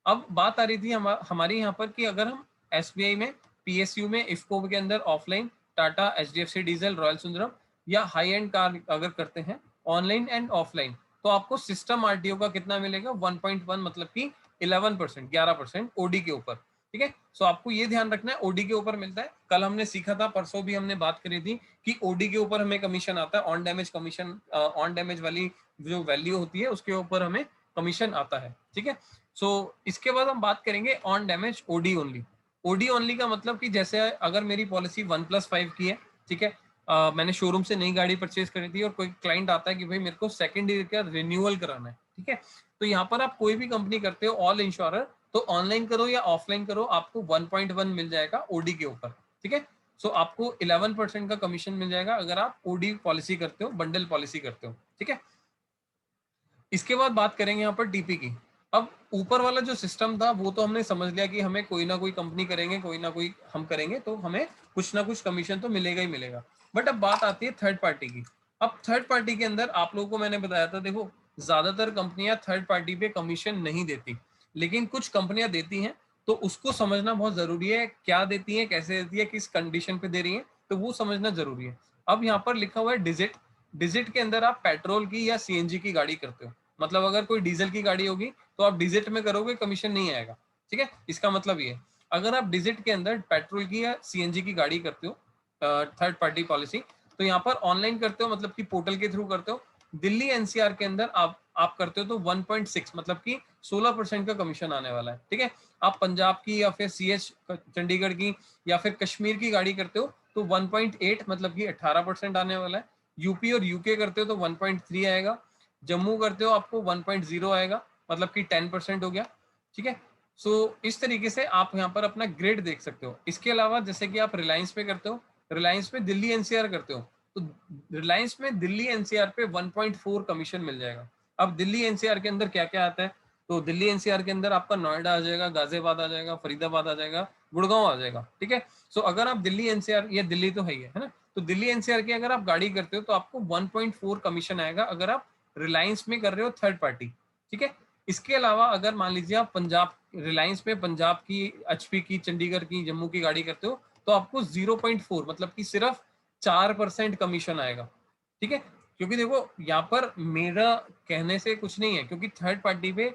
अब बात आ रही थी हमारी यहाँ पर कि अगर हम एसबीआई में, पीएसयू में, इफको के अंदर offline Tata, HDFC diesel, royal Sundaram या हाई एंड कार अगर करते हैं ऑनलाइन एंड ऑफलाइन, तो आपको सिस्टम आरटीओ का कितना मिलेगा 1.1, मतलब कि 11%, 11% ओडी के ऊपर, ठीक है। सो आपको ये ध्यान रखना है ओडी के ऊपर मिलता है। कल हमने सीखा था, परसों भी हमने बात करी थी कि ओडी के ऊपर हमें कमीशन आता है, on damage commission, on damage वाली जो वैल्यू होती है उसके ऊपर हमें कमीशन आता है, ठीक है। सो इसके बाद हम बात करेंगे on damage OD only. OD only का मतलब कि जैसे अगर मेरी पॉलिसी 1+5 की है, ठीक है, मैंने शोरूम से नई गाड़ी परचेज करी थी और कोई क्लाइंट आता है कि भाई मेरे को सेकंड ईयर का रिन्यूअल कराना है, ठीक है, तो यहाँ पर आप कोई भी कंपनी करते हो ऑल इंश्योरर, तो ऑनलाइन करो या ऑफलाइन करो आपको 1.1 मिल जाएगा ओडी के ऊपर, ठीक है। सो आपको 11% का कमीशन मिल जाएगा अगर आप ओडी पॉलिसी करते हो, बंडल पॉलिसी करते हो, ठीक है। इसके बाद बात करेंगे यहाँ पर टीपी की। अब ऊपर वाला जो सिस्टम था वो तो हमने समझ लिया कि हमें कोई ना कोई कंपनी करेंगे, कोई ना कोई हम करेंगे तो हमें कुछ ना कुछ कमीशन तो मिलेगा ही मिलेगा। बट अब बात आती है थर्ड पार्टी की। अब थर्ड पार्टी के अंदर आप लोगों को मैंने बताया था, देखो ज्यादातर कंपनियां थर्ड पार्टी पे कमीशन नहीं देती, लेकिन कुछ कंपनियां देती हैं, तो उसको समझना बहुत जरूरी है, क्या देती है, कैसे देती है, किस कंडीशन पे दे रही है, तो वो समझना जरूरी है। अब यहाँ पर लिखा हुआ है डिजिट। डिजिट के अंदर आप पेट्रोल की या सीएनजी की गाड़ी करते हो, मतलब अगर कोई डीजल की गाड़ी होगी तो आप डिजिट में करोगे, कमीशन नहीं आएगा। ठीक है, इसका मतलब ये। अगर आप डिजिट के अंदर पेट्रोल की या सीएनजी की गाड़ी करते हो थर्ड पार्टी पॉलिसी, तो यहाँ पर ऑनलाइन करते हो, मतलब कि पोर्टल के थ्रू करते हो, दिल्ली एनसीआर के अंदर आप करते हो तो 1.6 मतलब कि 16% का कमीशन आने वाला है। ठीक है, आप पंजाब की या फिर सीएच चंडीगढ़ की या फिर कश्मीर की गाड़ी करते हो तो 1.8 मतलब कि 18% आने वाला है। यूपी और यूके करते हो तो 1.3 आएगा। जम्मू करते हो आपको 1.0 आएगा, मतलब कि 10% हो गया। ठीक है, सो इस तरीके से आप यहाँ पर अपना ग्रेड देख सकते हो। इसके अलावा जैसे कि आप रिलायंस पे करते हो, रिलायंस पे दिल्ली एनसीआर करते हो, तो रिलायंस में दिल्ली एनसीआर पे 1.4 कमीशन मिल जाएगा। अब दिल्ली एनसीआर के अंदर क्या क्या आता है, तो दिल्ली एनसीआर के अंदर आपका नोएडा आ जाएगा, गाजियाबाद आ जाएगा, फरीदाबाद आ जाएगा, गुड़गांव आ जाएगा। ठीक है, सो अगर आप दिल्ली एनसीआर, या दिल्ली तो है ही है ना, तो दिल्ली एनसीआर की अगर आप गाड़ी करते हो तो आपको 1.4 कमीशन आएगा अगर आप रिलायंस में कर रहे हो थर्ड पार्टी। ठीक है, इसके अलावा अगर मान लीजिए आप पंजाब, रिलायंस में पंजाब की, एचपी की, चंडीगढ़ की, जम्मू की गाड़ी करते हो तो आपको 0.4 मतलब कि सिर्फ 4% कमीशन आएगा। ठीक है, क्योंकि देखो यहाँ पर मेरा कहने से कुछ नहीं है, क्योंकि थर्ड पार्टी पे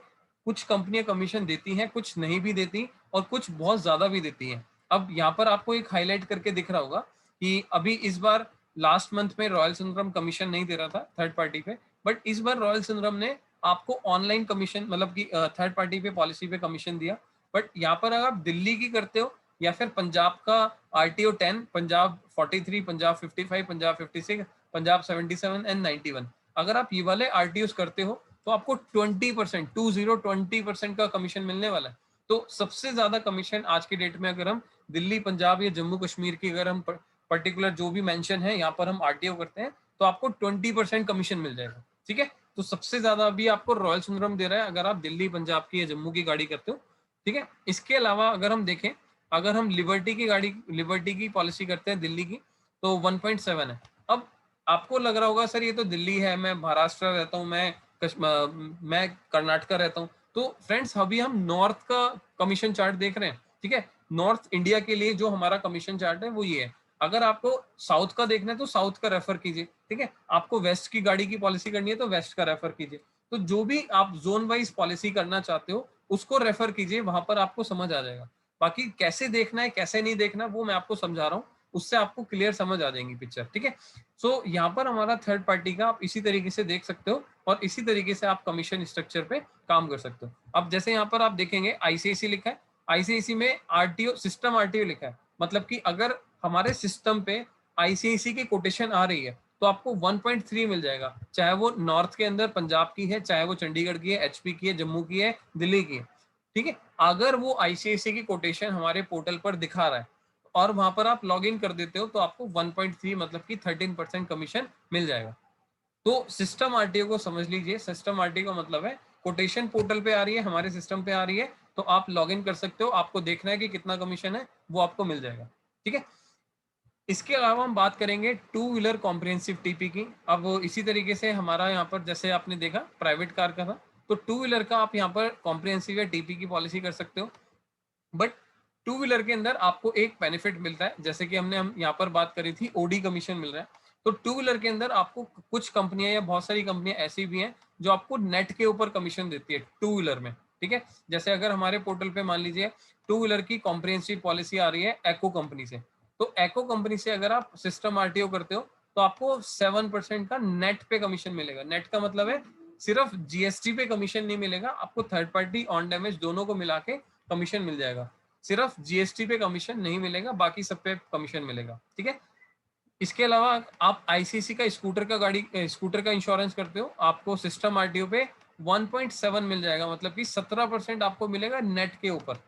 कुछ कंपनियां कमीशन देती हैं, कुछ नहीं भी देती, और कुछ बहुत ज्यादा भी देती हैं। अब यहाँ पर आपको एक हाईलाइट करके दिख रहा होगा कि अभी इस बार लास्ट मंथ में रॉयल सुंदरम कमीशन नहीं दे रहा था थर्ड पार्टी पे, बट इस बार रॉयल सुंदरम ने आपको ऑनलाइन कमीशन, मतलब कि थर्ड पार्टी पे पॉलिसी पे कमीशन दिया। बट यहाँ पर अगर आप दिल्ली की करते हो या फिर पंजाब का आरटीओ 10, पंजाब 43, पंजाब 55, पंजाब 56, पंजाब 77 एंड 91, अगर आप ये वाले आरटीओ करते हो तो आपको 20% 20% का कमीशन मिलने वाला है। तो सबसे ज्यादा कमीशन आज के डेट में अगर हम दिल्ली, पंजाब या जम्मू कश्मीर की अगर हम पर्टिकुलर जो भी मेंशन है यहाँ पर हम आरटीओ करते हैं तो आपको 20% कमीशन मिल जाएगा। ठीक है, तो सबसे ज्यादा अभी आपको रॉयल सुंदरम दे रहा है अगर आप दिल्ली, पंजाब की या जम्मू की गाड़ी करते हो। ठीक है, इसके अलावा अगर हम देखें, अगर हम लिबर्टी की गाड़ी, लिबर्टी की पॉलिसी करते हैं दिल्ली की, तो 1.7 है। अब आपको लग रहा होगा सर ये तो दिल्ली है, मैं महाराष्ट्र रहता हूँ, मैं कर्नाटका रहता हूँ, तो फ्रेंड्स अभी हम नॉर्थ का कमीशन चार्ट देख रहे हैं। ठीक है, नॉर्थ इंडिया के लिए जो हमारा कमीशन चार्ट है वो ये है। अगर आपको साउथ का देखना है तो साउथ का रेफर कीजिए। ठीक है, आपको वेस्ट की गाड़ी की पॉलिसी करनी है तो वेस्ट का रेफर कीजिए। तो जो भी आप जोन वाइज पॉलिसी करना चाहते हो उसको रेफर कीजिए, वहां पर आपको समझ आ जाएगा। बाकी कैसे देखना है कैसे नहीं देखना वो मैं आपको समझा रहा हूँ, उससे आपको क्लियर समझ आ जाएगी पिक्चर। ठीक है, सो यहाँ पर हमारा थर्ड पार्टी का आप इसी तरीके से देख सकते हो और इसी तरीके से आप कमीशन स्ट्रक्चर पे काम कर सकते हो। अब जैसे यहाँ पर आप देखेंगे आईसीआईसी लिखा है, आईसीआईसी में आरटीओ सिस्टम आरटीओ लिखा है, मतलब कि अगर हमारे सिस्टम पे आईसीआईसी की कोटेशन आ रही है तो आपको 1.3 मिल जाएगा, चाहे वो नॉर्थ के अंदर पंजाब की है, चाहे वो चंडीगढ़ की है, एचपी की है, जम्मू की है, दिल्ली की है। ठीक है, अगर वो आईसीआईसी की कोटेशन हमारे पोर्टल पर दिखा रहा है और वहां पर आप लॉग इन कर देते हो तो आपको 1.3 मतलब कि 13% कमीशन मिल जाएगा। तो सिस्टम आरटीओ को समझ लीजिए, सिस्टम आरटीओ का मतलब है कोटेशन पोर्टल पे आ रही है, हमारे सिस्टम पे आ रही है, तो आप लॉग इन कर सकते हो, आपको देखना है कि कितना कमीशन है वो आपको मिल जाएगा। ठीक है, इसके अलावा हम बात करेंगे टू व्हीलर कॉम्प्रिहेंसिव टीपी की। अब इसी तरीके से हमारा यहाँ पर जैसे आपने देखा प्राइवेट कार का था, तो टू व्हीलर का आप यहाँ पर कॉम्प्रिहेंसिव या टीपी की पॉलिसी कर सकते हो। बट टू व्हीलर के अंदर आपको एक बेनिफिट मिलता है, जैसे कि हम यहाँ पर बात करी थी ओडी कमीशन मिल रहा है, तो टू व्हीलर के अंदर आपको कुछ कंपनियां या बहुत सारी कंपनियां ऐसी भी हैं जो आपको नेट के ऊपर कमीशन देती है टू व्हीलर में। ठीक है, जैसे अगर हमारे पोर्टल पे मान लीजिए टू व्हीलर की कॉम्प्रिहेंसिव पॉलिसी आ रही है एको कंपनी से, तो एको कंपनी से अगर आप सिस्टम आरटीओ करते हो तो आपको 7% का नेट पे कमीशन मिलेगा। नेट का मतलब है सिर्फ जीएसटी पे कमीशन नहीं मिलेगा, आपको थर्ड पार्टी ऑन डैमेज दोनों को मिला के कमीशन मिल जाएगा। सिर्फ जीएसटी पे कमीशन नहीं मिलेगा, बाकी सब पे कमीशन मिलेगा। ठीक है, इसके अलावा आप आईसीसी का स्कूटर का इंश्योरेंस करते हो, आपको सिस्टम आरटीओ पे 1.7 मिल जाएगा, मतलब कि 17% आपको मिलेगा नेट के ऊपर।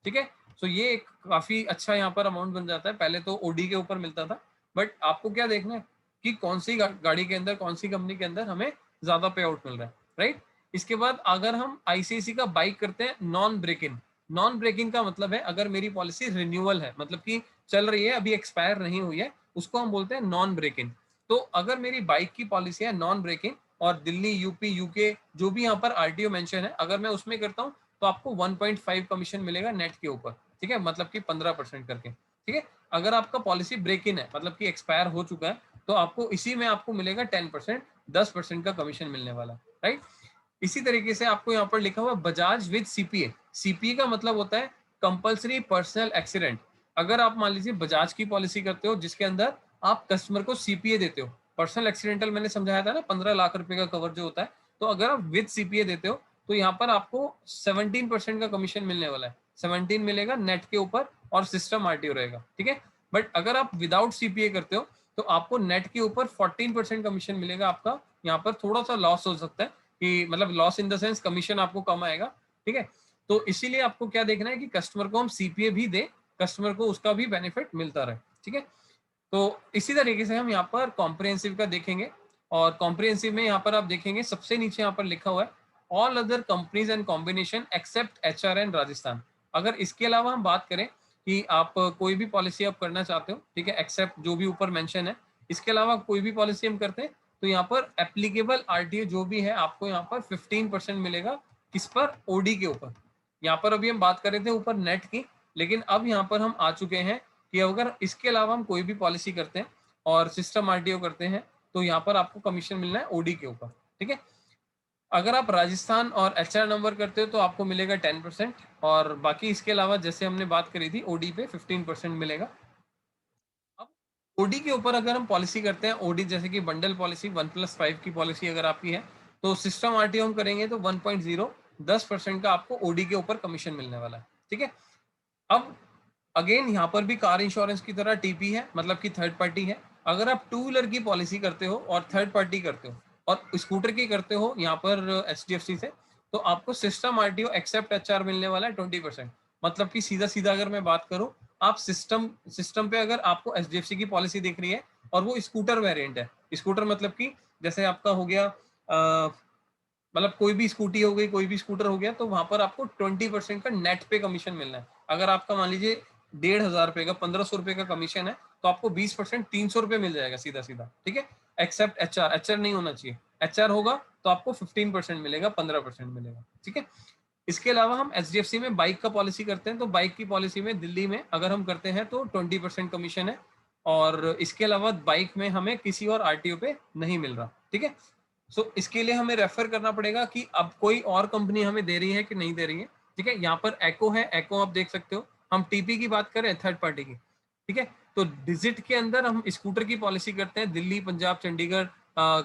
ठीक है, सो ये एक काफी अच्छा यहाँ पर अमाउंट बन जाता है। पहले तो ओडी के ऊपर मिलता था, बट आपको क्या देखना है कि कौन सी गाड़ी के अंदर, कौन सी कंपनी के अंदर हमें ज्यादा पे आउट मिल रहा है, राइट। इसके बाद अगर हम आईसीसी का बाइक करते हैं non break in, non breaking का मतलब है अगर मेरी पॉलिसी रिन्यूअल है, मतलब कि चल रही है, अभी एक्सपायर नहीं हुई है, उसको हम बोलते हैं नॉन ब्रेकिंग। तो अगर मेरी बाइक की पॉलिसी है नॉन ब्रेकिंग और दिल्ली, यूपी, यूके जो भी यहाँ पर आरटीओ मेंशन है, अगर मैं उसमें करता हूँ तो आपको 1.5 कमीशन मिलेगा नेट के ऊपर, ठीक है, मतलब कि 15% करके, ठीक है। अगर आपका पॉलिसी ब्रेक इन है, मतलब कि एक्सपायर हो चुका है, तो आपको इसी में आपको मिलेगा 10%, 10% का कमीशन मिलने वाला, राइट। इसी तरीके से आपको यहाँ पर लिखा हुआ बजाज विद सीपीए। सीपीए का मतलब होता है कंपल्सरी पर्सनल एक्सीडेंट। अगर आप मान लीजिए बजाज की पॉलिसी करते हो जिसके अंदर आप कस्टमर को सीपीए देते हो, पर्सनल एक्सीडेंटल मैंने समझाया था ना, 15 लाख रुपए का कवर जो होता है, तो अगर आप विद सीपीए देते हो तो यहाँ पर आपको 17% का कमीशन मिलने वाला है। 17 मिलेगा नेट के ऊपर और सिस्टम आरटीओ रहेगा, ठीक है। बट अगर आप विदाउट सीपीए करते हो तो आपको नेट के ऊपर 14% कमीशन मिलेगा। आपका यहाँ पर थोड़ा सा लॉस हो सकता है, कि मतलब loss in the sense commission आपको कम आएगा, ठीक है। तो इसीलिए आपको क्या देखना है कि कस्टमर को हम सीपीए भी दे, कस्टमर को उसका भी बेनिफिट मिलता रहे, ठीक है। तो इसी तरीके से हम यहाँ पर कॉम्प्रिहेंसिव का देखेंगे, और कॉम्प्रिहेंसिव में यहाँ पर आप देखेंगे सबसे नीचे यहाँ पर लिखा हुआ है all other companies and combination except HR and Rajasthan. अगर इसके अलावा हम बात करें कि आप कोई भी पॉलिसी आप करना चाहते हो, ठीक है, एक्सेप्ट जो भी ऊपर मेंशन है, इसके अलावा कोई भी पॉलिसी हम करते हैं तो यहाँ पर एप्लीकेबल आरटीओ जो भी है आपको यहाँ पर 15% मिलेगा। किस पर? ओडी के ऊपर। यहाँ पर अभी हम बात कर रहे थे ऊपर नेट की, लेकिन अब यहाँ पर हम आ चुके हैं कि अगर इसके अलावा हम कोई भी पॉलिसी करते हैं और सिस्टम आरटीओ करते हैं तो यहाँ पर आपको कमीशन मिलना है ओडी के ऊपर, ठीक है। अगर आप राजस्थान और एचआर नंबर करते हो तो आपको मिलेगा 10%, और बाकी इसके अलावा जैसे हमने बात करी थी ओडी पे 15% मिलेगा। अब ओडी के ऊपर अगर हम पॉलिसी करते हैं, ओडी जैसे कि बंडल पॉलिसी 1+5 की पॉलिसी अगर आपकी है तो सिस्टम आरटीओ हम करेंगे तो 1.0 10% का आपको ओडी के ऊपर कमीशन मिलने वाला है, ठीक है। अब अगेन यहाँ पर भी कार इंश्योरेंस की तरह टीपी है, मतलब कि थर्ड पार्टी है। अगर आप टू व्हीलर की पॉलिसी करते हो और थर्ड पार्टी करते हो और स्कूटर की करते हो यहाँ पर एचडीएफसी से, तो आपको सिस्टम आरटीओ एक्सेप्ट एचआर मिलने वाला है 20%। मतलब कि सीधा सीधा अगर मैं बात करूं, आप सिस्टम सिस्टम पे अगर आपको एचडीएफसी की पॉलिसी दिख रही है और वो स्कूटर वेरिएंट है, स्कूटर मतलब कि जैसे आपका हो गया मतलब कोई भी स्कूटी हो गई, कोई भी स्कूटर हो गया, तो वहां पर आपको 20% का नेट पे कमीशन मिलना है। अगर आपका मान लीजिए 1,500 का 1,500 का कमीशन है तो आपको 20% 300 मिल जाएगा सीधा सीधा, ठीक है। एक्सेप्ट एचआर, एचआर नहीं होना चाहिए, एचआर होगा तो आपको 15% मिलेगा, 15% मिलेगा, ठीक है। इसके अलावा हम एचडीएफसी में बाइक का पॉलिसी करते हैं तो बाइक की पॉलिसी में दिल्ली में अगर हम करते हैं तो 20% कमीशन है, और इसके अलावा बाइक में हमें किसी और आरटीओ पे नहीं मिल रहा, ठीक है। सो इसके लिए हमें रेफर करना पड़ेगा कि अब कोई और कंपनी हमें दे रही है कि नहीं दे रही है, ठीक है। यहाँ पर एको है, एको आप देख सकते हो। हम टीपी की बात करें थर्ड पार्टी की, ठीक है। तो डिजिट के अंदर हम स्कूटर की पॉलिसी करते हैं दिल्ली, पंजाब, चंडीगढ़,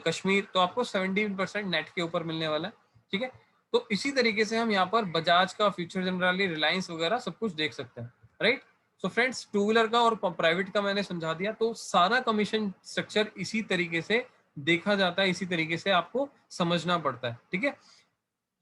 कश्मीर, तो आपको 17% नेट के ऊपर मिलने वाला है, ठीक है। तो इसी तरीके से हम यहाँ पर बजाज का, फ्यूचर जनरली, रिलायंस वगैरह सब कुछ देख सकते हैं, right. So friends, two wheeler का और प्राइवेट का मैंने समझा दिया, तो सारा कमीशन स्ट्रक्चर इसी तरीके से देखा जाता है, इसी तरीके से आपको समझना पड़ता है, ठीक है।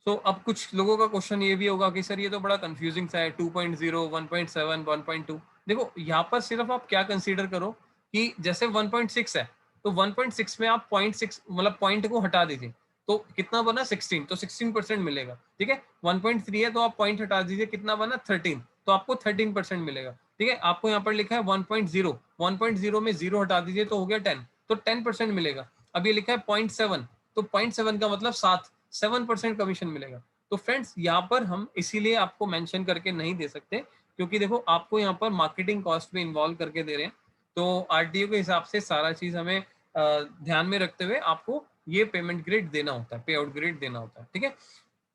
तो अब कुछ लोगों का क्वेश्चन ये भी होगा कि सर ये तो बड़ा कंफ्यूजिंग सा है, 2.0, 1.7, 1.2। देखो यहाँ पर सिर्फ आप क्या कंसीडर करो कि जैसे 1.6 है तो 1.6 में आप 0.6 मतलब पॉइंट को हटा दीजिए तो कितना बना 16, तो 16% मिलेगा, ठीक है। 1.3 है तो आप पॉइंट हटा दीजिए, कितना बना 13, तो आपको 13% मिलेगा, ठीक है। आपको यहाँ पर लिखा है 1.0, 1.0 में 0 हटा दीजिए तो हो गया 10, तो 10% मिलेगा। अब ये लिखा है 0.7, तो 0.7 का मतलब 7% कमीशन मिलेगा। तो फ्रेंड्स यहाँ पर हम इसीलिए आपको मेंशन करके नहीं दे सकते, क्योंकि देखो आपको यहाँ पर मार्केटिंग कॉस्ट भी इन्वॉल्व करके दे रहे हैं, तो आरटीओ के हिसाब से सारा चीज हमें ध्यान में रखते हुए आपको ये पेमेंट ग्रेड देना होता है, पे आउट ग्रेड देना होता है, ठीक है।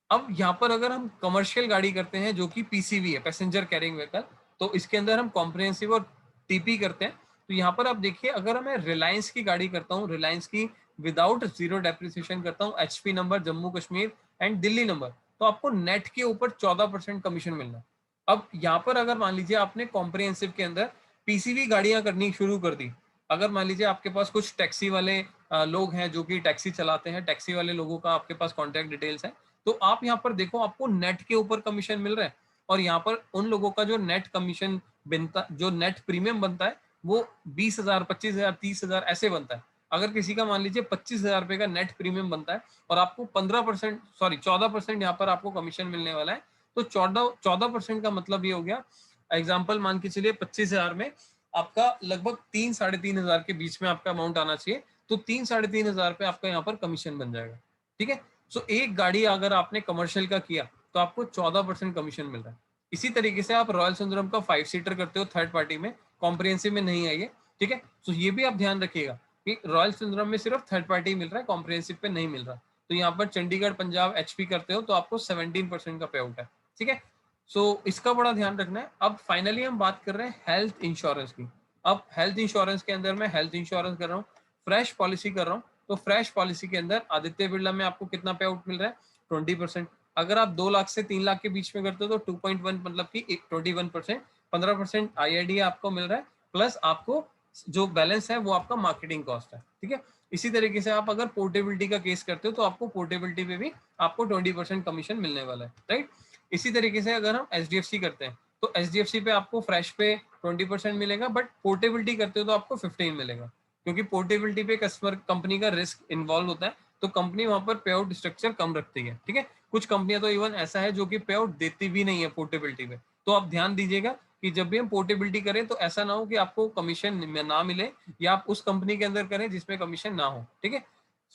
अब यहाँ पर अगर हम कमर्शियल गाड़ी करते हैं जो कि पीसीवी है, पैसेंजर कैरिंग व्हीकल, तो इसके अंदर हम कॉम्प्रिहेंसिव और टीपी करते हैं। तो यहाँ पर आप देखिए, अगर मैं रिलायंस की गाड़ी करता हूँ, रिलायंस की विदाउट जीरो डेप्रिसिएशन करता हूँ, HP number, Jammu Kashmir and Delhi number, तो आपको नेट के ऊपर 14% कमीशन मिलना है। अब यहाँ पर अगर मान लीजिए आपने कॉम्प्रिहेंसिव के अंदर पीसीवी गाड़ियां करनी शुरू कर दी, अगर मान लीजिए आपके पास कुछ टैक्सी वाले लोग हैं जो कि टैक्सी चलाते हैं, टैक्सी वाले लोगों का आपके पास कॉन्टैक्ट डिटेल्स है, तो आप यहाँ पर देखो आपको नेट के ऊपर कमीशन मिल रहा है, और यहाँ पर उन लोगों का जो नेट कमीशन बनता, जो नेट प्रीमियम बनता है वो 20,000, 25,000, 30,000 ऐसे बनता है। अगर किसी का मान लीजिए 25,000 रुपए का नेट प्रीमियम बनता है और आपको 15%, सॉरी 14% यहाँ पर आपको कमीशन मिलने वाला है, तो 14% का मतलब ये हो गया, एग्जाम्पल मान के चलिए 25,000 में आपका लगभग 3-3,500 के बीच में आपका अमाउंट आना चाहिए, तो 3-3,500 पे आपका यहाँ पर कमीशन बन जाएगा। ठीक है, सो एक गाड़ी अगर आपने कमर्शियल का किया तो आपको 14% कमीशन मिल रहा है। इसी तरीके से आप रॉयल सुंदरम का 5 सीटर करते हो थर्ड पार्टी में, कॉम्प्रिहेंसिव में नहीं आइए। ठीक है, तो ये भी आप ध्यान रखिएगा कि रॉयल सुंदरम में सिर्फ थर्ड पार्टी मिल रहा है, कॉम्प्रिहेंसिव पे नहीं मिल रहा। तो यहाँ पर चंडीगढ़, पंजाब, एचपी करते हो तो आपको 17% का पे आउट है। ठीक है, सो इसका बड़ा ध्यान रखना है। अब फाइनली हम बात कर रहे हैं हेल्थ इंश्योरेंस की। अब हेल्थ इंश्योरेंस के अंदर मैं हेल्थ इंश्योरेंस कर रहा हूँ, फ्रेश पॉलिसी कर रहा हूँ, तो फ्रेश पॉलिसी के अंदर आदित्य बिरला में आपको कितना पे आउट मिल रहा है? 20%। अगर आप 2 लाख से 3 लाख के बीच में करते हो तो 2.1 मतलब कि 21%, 15% आईआईडी आपको मिल रहा है, प्लस आपको जो बैलेंस है वो आपका मार्केटिंग कॉस्ट है। ठीक है, इसी तरीके से आप अगर पोर्टेबिलिटी का केस करते हो तो आपको पोर्टेबिलिटी पे भी आपको 20% कमीशन मिलने वाला है। राइट, इसी तरीके से अगर हम एचडीएफसी करते हैं तो एचडीएफसी पे आपको फ्रेश पे 20% मिलेगा, बट पोर्टेबिलिटी करते हो तो आपको 15 मिलेगा, क्योंकि पोर्टेबिलिटी पे कस्टमर कंपनी का रिस्क इन्वॉल्व होता है, तो कंपनी वहां पर पे आउट स्ट्रक्चर कम रखती है। ठीक है, कुछ कंपनियां तो इवन ऐसा है जो कि पे आउट देती भी नहीं है पोर्टेबिलिटी पे। तो आप ध्यान दीजिएगा कि जब भी हम पोर्टेबिलिटी करें तो ऐसा ना हो कि आपको कमीशन ना मिले, या आप उस कंपनी के अंदर करें जिसमें कमीशन ना हो। ठीक है,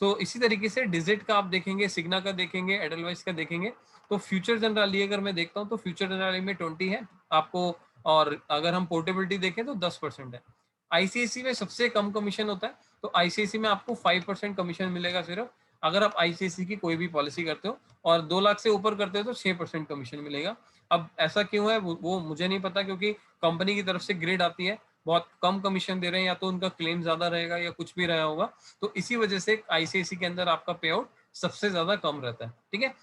सो इसी तरीके से डिजिट का आप देखेंगे, सिग्ना का देखेंगे, एडलवाइस का देखेंगे। तो फ्यूचर जनरली अगर मैं देखता हूँ तो फ्यूचर जनरली में 20 है आपको, और अगर हम पोर्टेबिलिटी देखें तो 10% है। आईसीआईसी में सबसे कम कमीशन होता है, तो आईसीआईसी में आपको 5% कमीशन मिलेगा सिर्फ, अगर आप आईसीआईसी की कोई भी पॉलिसी करते हो, और 2 लाख से ऊपर करते हो तो 6% कमीशन मिलेगा। अब ऐसा क्यों है वो मुझे नहीं पता, क्योंकि कंपनी की तरफ से ग्रेड आती है, बहुत कम कमीशन दे रहे हैं, या तो उनका क्लेम ज्यादा रहेगा या कुछ भी रहा होगा, तो इसी वजह से आईसीआईसी के अंदर आपका पे आउट सबसे ज्यादा कम रहता है। ठीक है,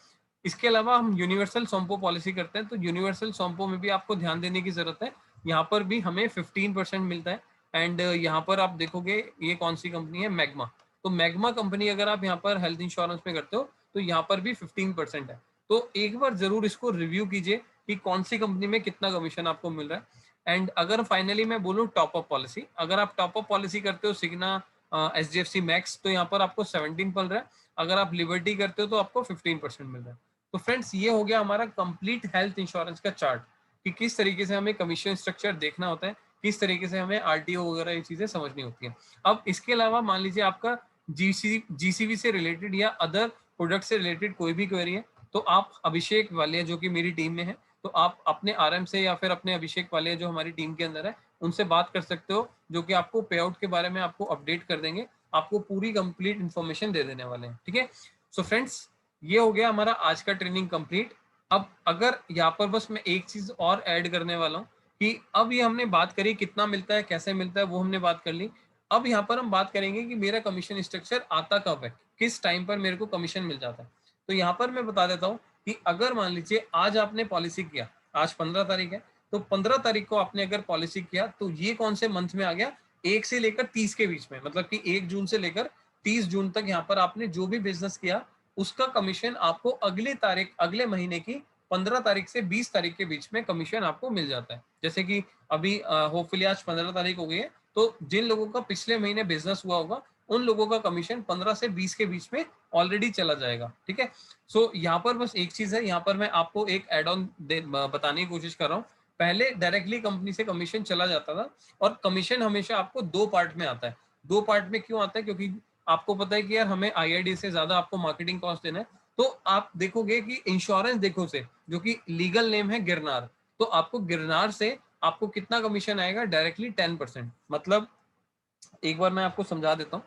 इसके अलावा हम यूनिवर्सल सोम्पो पॉलिसी करते हैं, तो यूनिवर्सल सोम्पो में भी आपको ध्यान देने की जरूरत है, यहाँ पर भी हमें 15% मिलता है। एंड यहाँ पर आप देखोगे ये कौन सी कंपनी है, मैग्मा। तो मैग्मा कंपनी अगर आप यहाँ पर हेल्थ इंश्योरेंस में करते हो तो यहाँ पर भी 15% है। तो एक बार जरूर इसको रिव्यू कीजिए कि कौन सी कंपनी में कितना कमीशन आपको मिल रहा है। एंड अगर फाइनली मैं बोलूँ टॉप अप पॉलिसी, अगर आप टॉप अप पॉलिसी करते हो सिग्ना, एचडीएफसी मैक्स, तो यहाँ पर आपको 17 पल रहा है, अगर आप लिबर्टी करते हो तो आपको 15% मिल रहा है। तो फ्रेंड्स ये हो गया हमारा कंप्लीट हेल्थ इंश्योरेंस का चार्ट, कि किस तरीके से हमें कमीशन स्ट्रक्चर देखना होता है, किस तरीके से हमें आरटीओ वगैरह ये चीजें समझनी होती है। अब इसके अलावा मान लीजिए आपका जीसीबी से रिलेटेड या अदर प्रोडक्ट से रिलेटेड कोई भी क्वेरी है, तो आप अभिषेक वालिया जो कि मेरी टीम में है, तो आप अपने आरएम से या फिर अपने अभिषेक वालिया जो हमारी टीम के अंदर है उनसे बात कर सकते हो, जो कि आपको पे आउट के बारे में आपको अपडेट कर देंगे, आपको पूरी कंप्लीट इन्फॉर्मेशन दे देने वाले हैं। ठीक है, सो फ्रेंड्स ये हो गया हमारा आज का ट्रेनिंग कंप्लीट। अब अगर यहाँ पर बस मैं एक चीज और ऐड करने वाला हूँ कि अब ये हमने बात करी कितना मिलता है, कैसे मिलता है, वो हमने बात कर ली। अब यहाँ पर हम बात करेंगे कि मेरा कमीशन स्ट्रक्चर आता कब है, किस टाइम पर मेरे को कमीशन मिल जाता है। तो यहाँ पर मैं बता देता हूँ कि अगर मान लीजिए आज आपने पॉलिसी किया, आज 15 तारीख है, तो 15 तारीख को आपने अगर पॉलिसी किया तो ये कौन से मंथ में आ गया, 1 से लेकर 30 के बीच में, मतलब कि 1 जून से लेकर 30 जून तक यहाँ पर आपने जो भी बिजनेस किया उसका कमीशन आपको अगले महीने की 15 तारीख से 20 तारीख के बीच में कमीशन आपको मिल जाता है। जैसे कि अभी होपफुली आज 15 तारीख हो गई है, तो जिन लोगों का पिछले महीने बिजनेस हुआ होगा उन लोगों का कमीशन 15 से 20 के बीच में ऑलरेडी चला जाएगा। ठीक है, सो यहाँ पर बस एक चीज है, यहाँ पर मैं आपको एक एड ऑन बताने की कोशिश कर रहा हूँ। पहले डायरेक्टली कंपनी से कमीशन चला जाता था, और कमीशन हमेशा आपको 2 पार्ट में आता है। 2 पार्ट में क्यों आता है, क्योंकि आपको पता है कि यार हमें आईआईडी से ज्यादा आपको मार्केटिंग कॉस्ट देना है, तो आप देखोगे कि इंश्योरेंस देखो से, जो कि लीगल नेम है गिरनार, तो आपको गिरनार से आपको कितना कमीशन आएगा, डायरेक्टली 10%। मतलब एक बार मैं आपको समझा देता हूँ।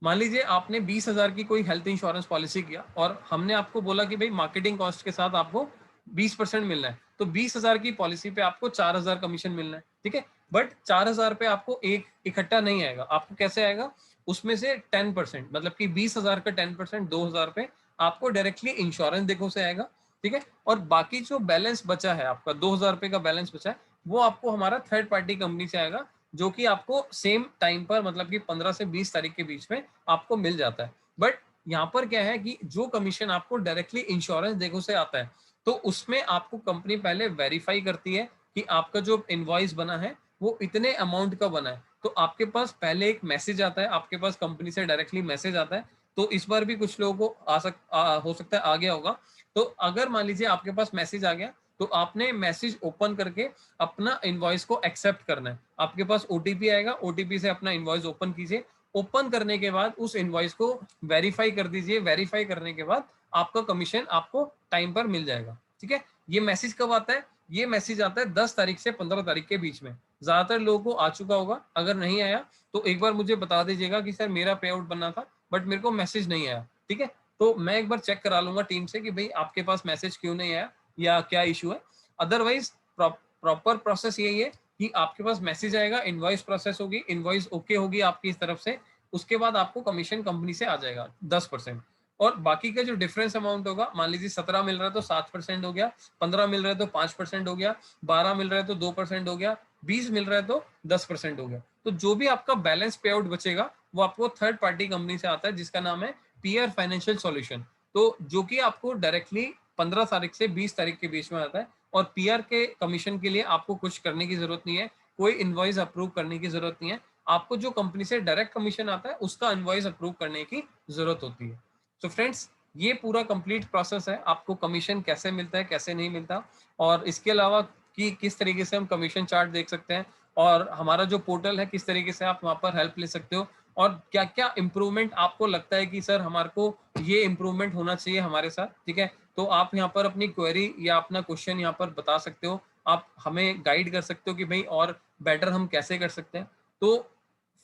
मान लीजिए आपने 20,000 की कोई हेल्थ इंश्योरेंस पॉलिसी किया, और हमने आपको बोला कि भाई मार्केटिंग कॉस्ट के साथ आपको 20% मिलना है, तो 20,000 की पॉलिसी पे आपको 4,000 कमीशन मिलना है। ठीक है, बट 4,000 पे आपको एक इकट्ठा नहीं आएगा, आपको कैसे आएगा, उसमें से 10%, मतलब कि 20,000 का 10% 2,000 पे आपको डायरेक्टली इंश्योरेंस देखो से आएगा। ठीक है, और बाकी जो बैलेंस बचा है आपका 2,000 रुपए का बैलेंस बचा है, वो आपको हमारा थर्ड पार्टी कंपनी से आएगा, जो कि आपको सेम टाइम पर, मतलब कि 15 से 20 तारीख के बीच में आपको मिल जाता है। बट यहाँ पर क्या है कि जो कमीशन आपको डायरेक्टली इंश्योरेंस देखो से आता है, तो उसमें आपको कंपनी पहले वेरीफाई करती है कि आपका जो इनवॉइस बना है वो इतने अमाउंट का बना है। तो आपके पास पहले एक मैसेज आता है, आपके पास कंपनी से डायरेक्टली मैसेज आता है। तो इस बार भी कुछ लोगों को हो सकता है आ गया होगा। तो अगर मान लीजिए आपके पास मैसेज आ गया, तो आपने मैसेज ओपन करके अपना इनवॉइस को एक्सेप्ट करना है। आपके पास ओटीपी आएगा, ओटीपी से अपना इनवॉइस ओपन कीजिए। ओपन करने के बाद उस इनवॉइस को वेरीफाई कर दीजिए। वेरीफाई करने के बाद आपका कमीशन आपको टाइम पर मिल जाएगा। ठीक है, ये मैसेज कब आता है? ये मैसेज आता है 10 तारीख से 15 तारीख के बीच में। ज्यादातर लोगों को आ चुका होगा, अगर नहीं आया तो एक बार मुझे बता दीजिएगा कि सर मेरा पे आउट बनना था बट मेरे को मैसेज नहीं आया। ठीक है, तो मैं एक बार चेक करा लूंगा टीम से कि भाई आपके पास मैसेज क्यों नहीं आया या क्या इशू है। अदरवाइज प्रॉपर प्रोसेस यही है कि आपके पास मैसेज आएगा, इनवॉइस प्रोसेस होगी, इनवॉइस ओके होगी आपकी इस तरफ से, उसके बाद आपको कमीशन कंपनी से आ जाएगा 10%। और बाकी का जो डिफरेंस अमाउंट होगा, मान लीजिए 17 मिल रहा है तो 7% हो गया, 15 मिल रहा है तो 5% हो गया, 12 मिल रहा है तो 2% हो गया, 20 मिल रहा है तो 10% हो गया। तो जो भी आपका बैलेंस पे आउट बचेगा वो आपको थर्ड पार्टी कंपनी से आता है जिसका नाम है पीआर फाइनेंशियल सॉल्यूशन। तो जो कि आपको डायरेक्टली 15 तारीख से 20 तारीख के बीच में आता है। और पीआर के कमीशन के लिए आपको कुछ करने की जरूरत नहीं है, कोई इनवॉइस अप्रूव करने की जरूरत नहीं है। आपको जो कंपनी से डायरेक्ट कमीशन आता है उसका इनवॉइस अप्रूव करने की जरूरत होती है। तो फ्रेंड्स, ये पूरा कंप्लीट प्रोसेस है, आपको कमीशन कैसे मिलता है कैसे नहीं मिलता, और इसके अलावा कि किस तरीके से हम कमीशन चार्ट देख सकते हैं, और हमारा जो पोर्टल है किस तरीके से आप वहां पर हेल्प ले सकते हो, और क्या क्या इम्प्रूवमेंट आपको लगता है कि सर हमारे को ये इम्प्रूवमेंट होना चाहिए हमारे साथ। ठीक है, तो आप यहाँ पर अपनी क्वेरी या अपना क्वेश्चन यहाँ पर बता सकते हो, आप हमें गाइड कर सकते हो कि भाई और बेटर हम कैसे कर सकते हैं। तो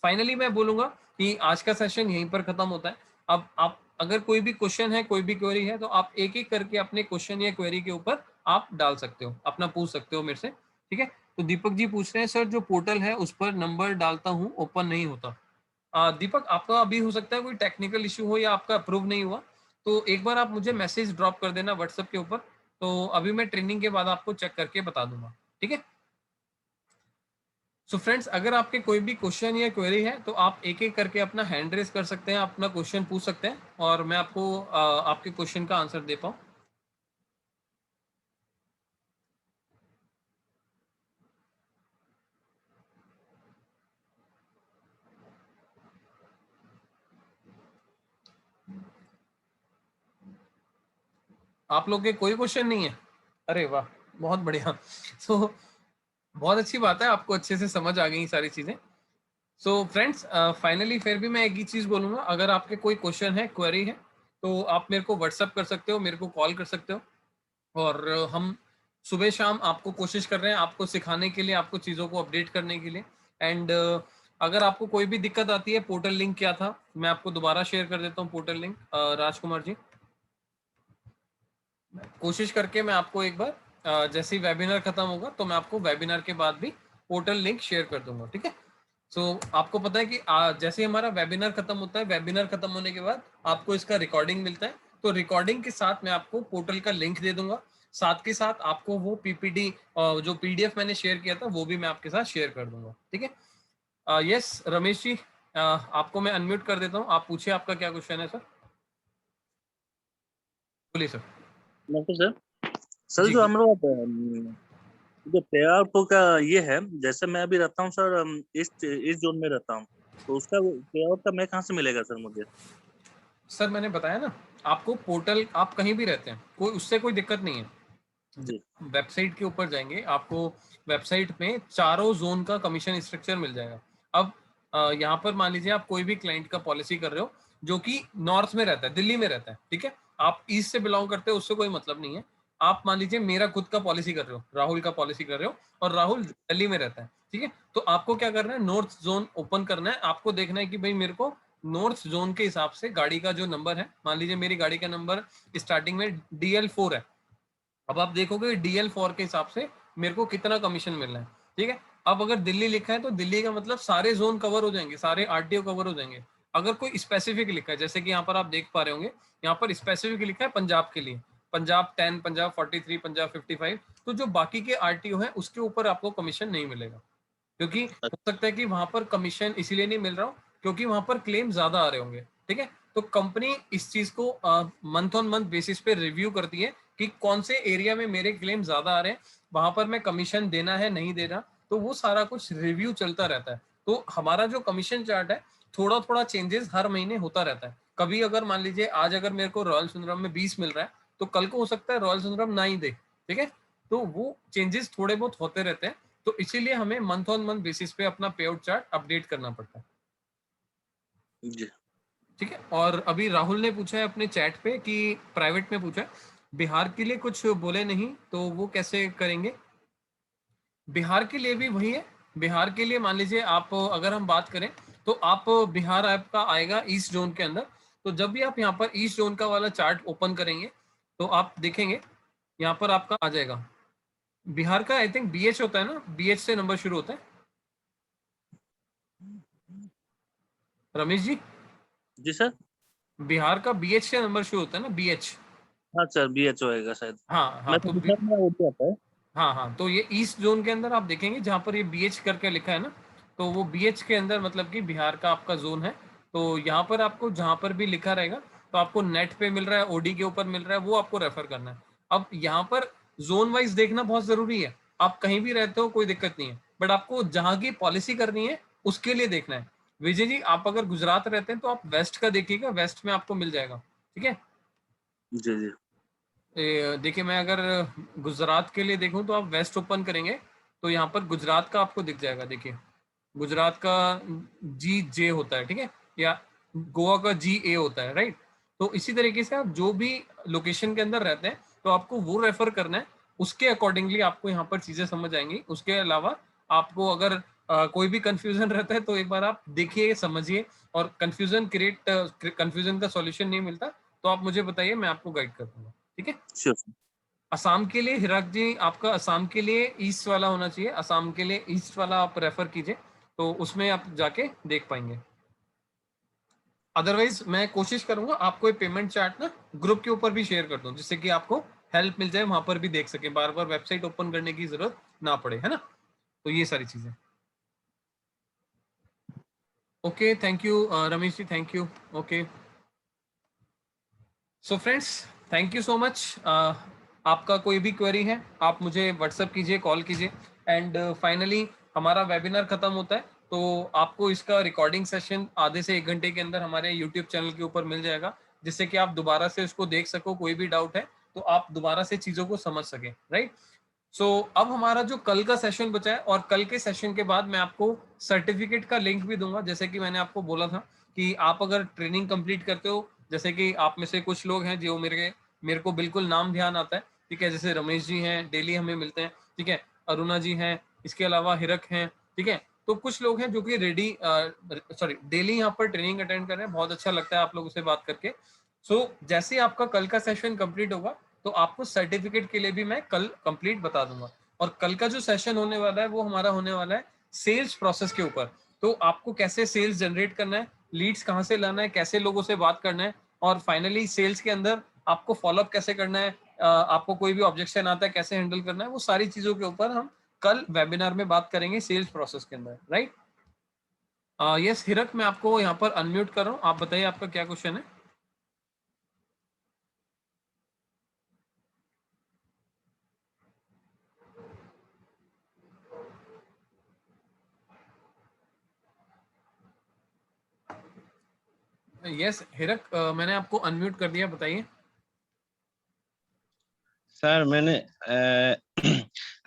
फाइनली मैं बोलूंगा कि आज का सेशन यहीं पर खत्म होता है। अब आप अगर कोई भी क्वेश्चन है, कोई भी क्वेरी है, तो आप एक एक करके अपने क्वेश्चन या क्वेरी के ऊपर आप डाल सकते हो, अपना पूछ सकते हो मेरे से। ठीक है, तो दीपक जी पूछ रहे हैं सर जो पोर्टल है उस पर नंबर डालता हूँ ओपन नहीं होता। दीपक, आपका अभी हो सकता है कोई टेक्निकल इश्यू हो या आपका अप्रूव नहीं हुआ, तो एक बार आप मुझे मैसेज ड्रॉप कर देना व्हाट्सएप के ऊपर, तो अभी मैं ट्रेनिंग के बाद आपको चेक करके बता दूंगा। ठीक है, सो फ्रेंड्स, अगर आपके कोई भी क्वेश्चन या क्वेरी है तो आप एक एक करके अपना हैंड रेस कर सकते हैं, अपना क्वेश्चन पूछ सकते हैं और मैं आपको आपके क्वेश्चन का आंसर दे पाऊँ। आप लोग के कोई क्वेश्चन नहीं है? अरे वाह, बहुत बढ़िया। सो बहुत अच्छी बात है, आपको अच्छे से समझ आ गई सारी चीजें। सो फ्रेंड्स, फाइनली फिर भी मैं एक ही चीज बोलूंगा, अगर आपके कोई क्वेश्चन है, क्वेरी है, तो आप मेरे को व्हाट्सअप कर सकते हो, मेरे को कॉल कर सकते हो, और हम सुबह शाम आपको कोशिश कर रहे हैं आपको सिखाने के लिए, आपको चीज़ों को अपडेट करने के लिए। एंड अगर आपको कोई भी दिक्कत आती है, पोर्टल लिंक क्या था मैं आपको दोबारा शेयर कर देता हूँ पोर्टल लिंक। राजकुमार जी, कोशिश करके मैं आपको एक बार जैसे ही वेबिनार खत्म होगा तो मैं आपको वेबिनार के बाद भी पोर्टल लिंक शेयर कर दूंगा। ठीक है, सो आपको पता है कि जैसे ही हमारा वेबिनार खत्म होता है, वेबिनार खत्म होने के बाद आपको इसका रिकॉर्डिंग मिलता है, तो रिकॉर्डिंग के साथ मैं आपको पोर्टल का लिंक दे दूंगा, साथ के साथ आपको वो पीपीटी जो पीडीएफ मैंने शेयर किया था वो भी मैं आपके साथ शेयर कर दूंगा। ठीक है, यस रमेश जी, आपको मैं अनम्यूट कर देता हूँ, आप पूछिए आपका क्या क्वेश्चन है सर। बोलिए सर। नमस्ते सर। सर जी जो हम लोग जो पे आउट का ये है, जैसे मैं अभी रहता हूँ सर इस जोन में रहता हूँ, तो उसका पे आउट का मैं कहाँ से मिलेगा सर मुझे? सर मैंने बताया ना आपको, पोर्टल आप कहीं भी रहते हैं कोई उससे कोई दिक्कत नहीं है। जी वेबसाइट के ऊपर जाएंगे, आपको वेबसाइट में चारों जोन का कमीशन स्ट्रक्चर मिल जाएगा। अब यहाँ पर मान लीजिए आप कोई भी क्लाइंट का पॉलिसी कर रहे हो जो कि नॉर्थ में रहता है, दिल्ली में रहता है। ठीक है, आप ईस्ट से बिलोंग करते हो उससे कोई मतलब नहीं है। आप मान लीजिए मेरा खुद का पॉलिसी कर रहे हो, राहुल का पॉलिसी कर रहे हो, और राहुल दिल्ली में रहता है। ठीक है, तो आपको क्या करना है, नॉर्थ जोन ओपन करना है। आपको देखना है कि भाई मेरे को नॉर्थ जोन के हिसाब से गाड़ी का जो नंबर है, मान लीजिए मेरी गाड़ी का नंबर स्टार्टिंग में DL4 है। अब आप देखोगे DL4 के हिसाब से मेरे को कितना कमीशन मिल रहा है। ठीक है, अब अगर दिल्ली लिखा है तो दिल्ली का मतलब सारे जोन कवर हो जाएंगे, सारे आरटीओ कवर हो जाएंगे। अगर कोई स्पेसिफिक लिखा है, जैसे कि यहाँ पर आप देख पा रहे होंगे, यहाँ पर स्पेसिफिक लिखा है पंजाब के लिए, पंजाब 10, पंजाब 43, पंजाब 55, तो जो बाकी के आरटीओ है उसके ऊपर आपको कमीशन नहीं मिलेगा, क्योंकि हो सकता है कि वहां पर कमीशन इसीलिए नहीं मिल रहा हो क्योंकि वहां पर क्लेम ज्यादा आ रहे होंगे। ठीक है, तो कंपनी इस चीज को मंथ ऑन मंथ बेसिस पे रिव्यू करती है कि कौन से एरिया में मेरे क्लेम ज्यादा आ रहे हैं, वहां पर मैं कमीशन देना है नहीं देना, तो वो सारा कुछ रिव्यू चलता रहता है। तो हमारा जो कमीशन चार्ट है थोड़ा थोड़ा चेंजेस हर महीने होता रहता है। कभी अगर मान लीजिए आज अगर मेरे को रॉयल सुंदरम में 20 मिल रहा है तो कल को हो सकता है रॉयल सुंदरम ना ही दे। ठीक है, तो वो चेंजेस थोड़े बहुत होते रहते हैं, तो इसीलिए हमें मंथ ऑन मंथ बेसिस पे अपना पे आउट चार्ट अपडेट करना पड़ता है। जी ठीक है। और अभी राहुल ने पूछा है अपने चैट पे कि प्राइवेट में पूछा है, बिहार के लिए कुछ बोले नहीं तो वो कैसे करेंगे? बिहार के लिए भी वही है। बिहार के लिए मान लीजिए आप, अगर हम बात करें तो आप, बिहार आपका आएगा ईस्ट जोन के अंदर। तो जब भी आप यहाँ पर ईस्ट जोन का वाला चार्ट ओपन करेंगे तो आप देखेंगे यहाँ पर आपका आ जाएगा बिहार का, आई थिंक बीएच होता है ना, बीएच से नंबर शुरू होता है रमेश जी। जी सर। बिहार का बीएच से नंबर शुरू होता है ना, बीएच। हाँ सर, BH होएगा शायद। हाँ हाँ मैं तो तो सर मेरा OD आता है। हाँ हाँ, तो ये ईस्ट जोन के अंदर आप देखेंगे जहां पर ये बीएच करके लिखा है ना, तो वो बीएच के अंदर मतलब कि बिहार का आपका जोन है। तो यहाँ पर आपको जहां पर भी लिखा रहेगा तो आपको नेट पे मिल रहा है, ओडी के ऊपर मिल रहा है, वो आपको रेफर करना है। अब यहाँ पर जोन वाइज देखना बहुत जरूरी है। आप कहीं भी रहते हो कोई दिक्कत नहीं है, बट आपको जहां की पॉलिसी करनी है उसके लिए देखना है। विजय जी, आप अगर गुजरात रहते हैं तो आप वेस्ट का देखिएगा, वेस्ट में आपको मिल जाएगा। ठीक है। जी जी। देखिए, मैं अगर गुजरात के लिए देखूं तो आप वेस्ट ओपन करेंगे तो यहाँ पर गुजरात का आपको दिख जाएगा। देखिए, गुजरात का GJ होता है, ठीक है, या गोवा का GA होता है, राइट। तो इसी तरीके से आप जो भी लोकेशन के अंदर रहते हैं तो आपको वो रेफर करना है, उसके अकॉर्डिंगली आपको यहाँ पर चीजें समझ आएंगी। उसके अलावा आपको अगर कोई भी कंफ्यूजन रहता है तो एक बार आप देखिए, समझिए, और कंफ्यूजन का सॉल्यूशन नहीं मिलता तो आप मुझे बताइए, मैं आपको गाइड कर दूंगा। ठीक है। Sure sir. असम के लिए हिराक जी, आपका असम के लिए ईस्ट वाला होना चाहिए, असम के लिए ईस्ट वाला आप रेफर कीजिए, तो उसमें आप जाके देख पाएंगे। अदरवाइज मैं कोशिश करूंगा आपको ये पेमेंट चार्ट ना ग्रुप के ऊपर भी शेयर कर दूं, जिससे कि आपको हेल्प मिल जाए, वहां पर भी देख सके, बार बार वेबसाइट ओपन करने की जरूरत ना पड़े, है ना। तो ये सारी चीजें। Okay, thank you Ramesh ji, thank you. Okay, so friends, thank you so much. आपका कोई भी क्वेरी है आप मुझे व्हाट्सअप कीजिए, कॉल कीजिए। एंड फाइनली हमारा वेबिनार खत्म होता है तो आपको इसका रिकॉर्डिंग सेशन आधे से 1 घंटे के अंदर हमारे यूट्यूब चैनल के ऊपर मिल जाएगा, जिससे कि आप दोबारा से उसको देख सको। कोई भी डाउट है तो आप दोबारा से चीज़ों को समझ सकें, राइट। सो अब हमारा जो कल का सेशन बचा है, और कल के सेशन के बाद मैं आपको सर्टिफिकेट का लिंक भी दूंगा। जैसे कि मैंने आपको बोला था कि आप अगर ट्रेनिंग कंप्लीट करते हो, जैसे कि आप में से कुछ लोग हैं जो मेरे को बिल्कुल नाम ध्यान आता है, ठीक है, जैसे रमेश जी हैं, डेली हमें मिलते हैं, ठीक है, अरुणा जी हैं, इसके अलावा हिरक हैं, ठीक है। तो कुछ लोग हैं जो कि डेली यहाँ पर ट्रेनिंग अटेंड कर रहे हैं। बहुत अच्छा लगता है आप लोगों से बात करके। सो जैसे ही आपका कल का सेशन कंप्लीट होगा तो आपको सर्टिफिकेट के लिए भी मैं कल कंप्लीट बता दूंगा। और कल का जो सेशन होने वाला है वो हमारा होने वाला है सेल्स प्रोसेस के ऊपर। तो आपको कैसे सेल्स जनरेट करना है, लीड्स कहाँ से लाना है, कैसे लोगों से बात करना है, और फाइनली सेल्स के अंदर आपको फॉलोअप कैसे करना है, आपको कोई भी ऑब्जेक्शन आता है कैसे हैंडल करना है, वो सारी चीजों के ऊपर हम कल वेबिनार में बात करेंगे सेल्स प्रोसेस के अंदर, राइट। यस हिरक, मैं आपको यहाँ पर अनम्यूट कर रहा हूँ, आप बताइए आपका क्या क्वेश्चन है। यस हिरक, मैंने आपको अनम्यूट कर दिया, बताइए। सर मैंने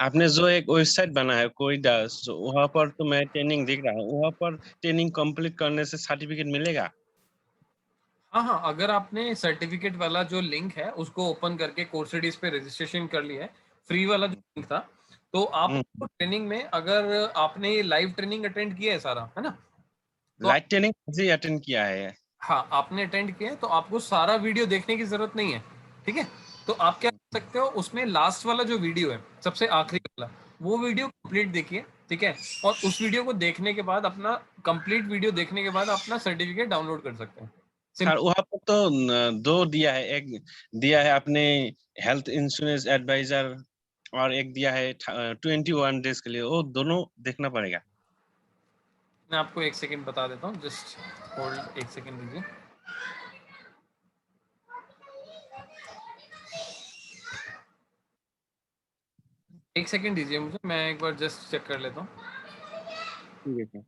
आपने जो एक वेबसाइट बना है कोई दास, वहाँ पर तो मैं ट्रेनिंग देख रहा हूँ, वहाँ पर ट्रेनिंग कंप्लीट करने से सर्टिफिकेट मिलेगा? हाँ हाँ, अगर आपने सर्टिफिकेट वाला जो लिंक है उसको ओपन करके कोर्सेडीज पे रजिस्ट्रेशन कर लिया है, फ्री वाला जो लिंक था, तो आप हम्म। ट्रेनिंग में, अगर आपने ये लाइव ट्रेनिंग अटेंड किया है सारा, है ना, तो लाइव ट्रेनिंग जी अटेंड किया है। हाँ आपने अटेंड किया है तो आपको सारा वीडियो देखने की जरूरत नहीं है। ठीक है। तो आप क्या कर सकते हो, उसमें लास्ट वाला जो वीडियो है, सबसे आखिरी वाला, वो वीडियो कंप्लीट देखिए, ठीक है। और उस वीडियो को देखने के बाद, अपना कंप्लीट वीडियो देखने के बाद अपना सर्टिफिकेट डाउनलोड कर सकते हैं। सर वहाँ पर तो दो दिया है, एक दिया है आपने हेल्थ इंश्योरेंस एडवाइजर, और एक दिया है 21 डेज के लिए, वो दोनों देखना पड़ेगा। मैं आपको एक सेकंड बता देता हूँ, जस्ट होल्ड, एक सेकंड दीजिए। एक सेकंड दीजिए मुझे, मैं एक बार जस्ट चेक कर लेता हूँ। ठीक है सर।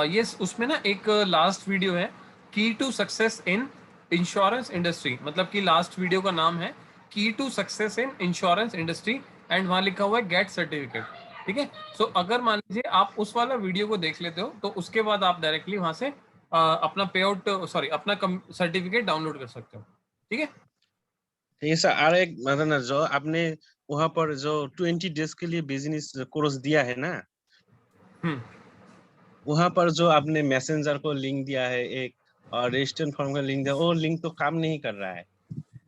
यस, उसमें ना एक लास्ट वीडियो है key to success in insurance industry, मतलब कि लास्ट वीडियो का नाम है key to success in insurance industry, and वहां लिखा हुआ है गेट सर्टिफिकेट, ठीक है। सो अगर मान लीजिए आप उस वाला वीडियो को देख लेते हो तो उसके बाद आप डायरेक्टली वहां से अपना पे आउट सॉरी अपना सर्टिफिकेट डाउनलोड कर सकते हो, ठीक है। ठीक है सर, और एक मतलब ना जो आपने वहाँ पर जो 20 डेज के लिए बिजनेस कोर्स दिया है ना, हम्म। वहाँ पर जो आपने मैसेंजर को लिंक दिया है एक, और रजिस्ट्रेशन फॉर्म का लिंक दिया, वो लिंक तो काम नहीं कर रहा है।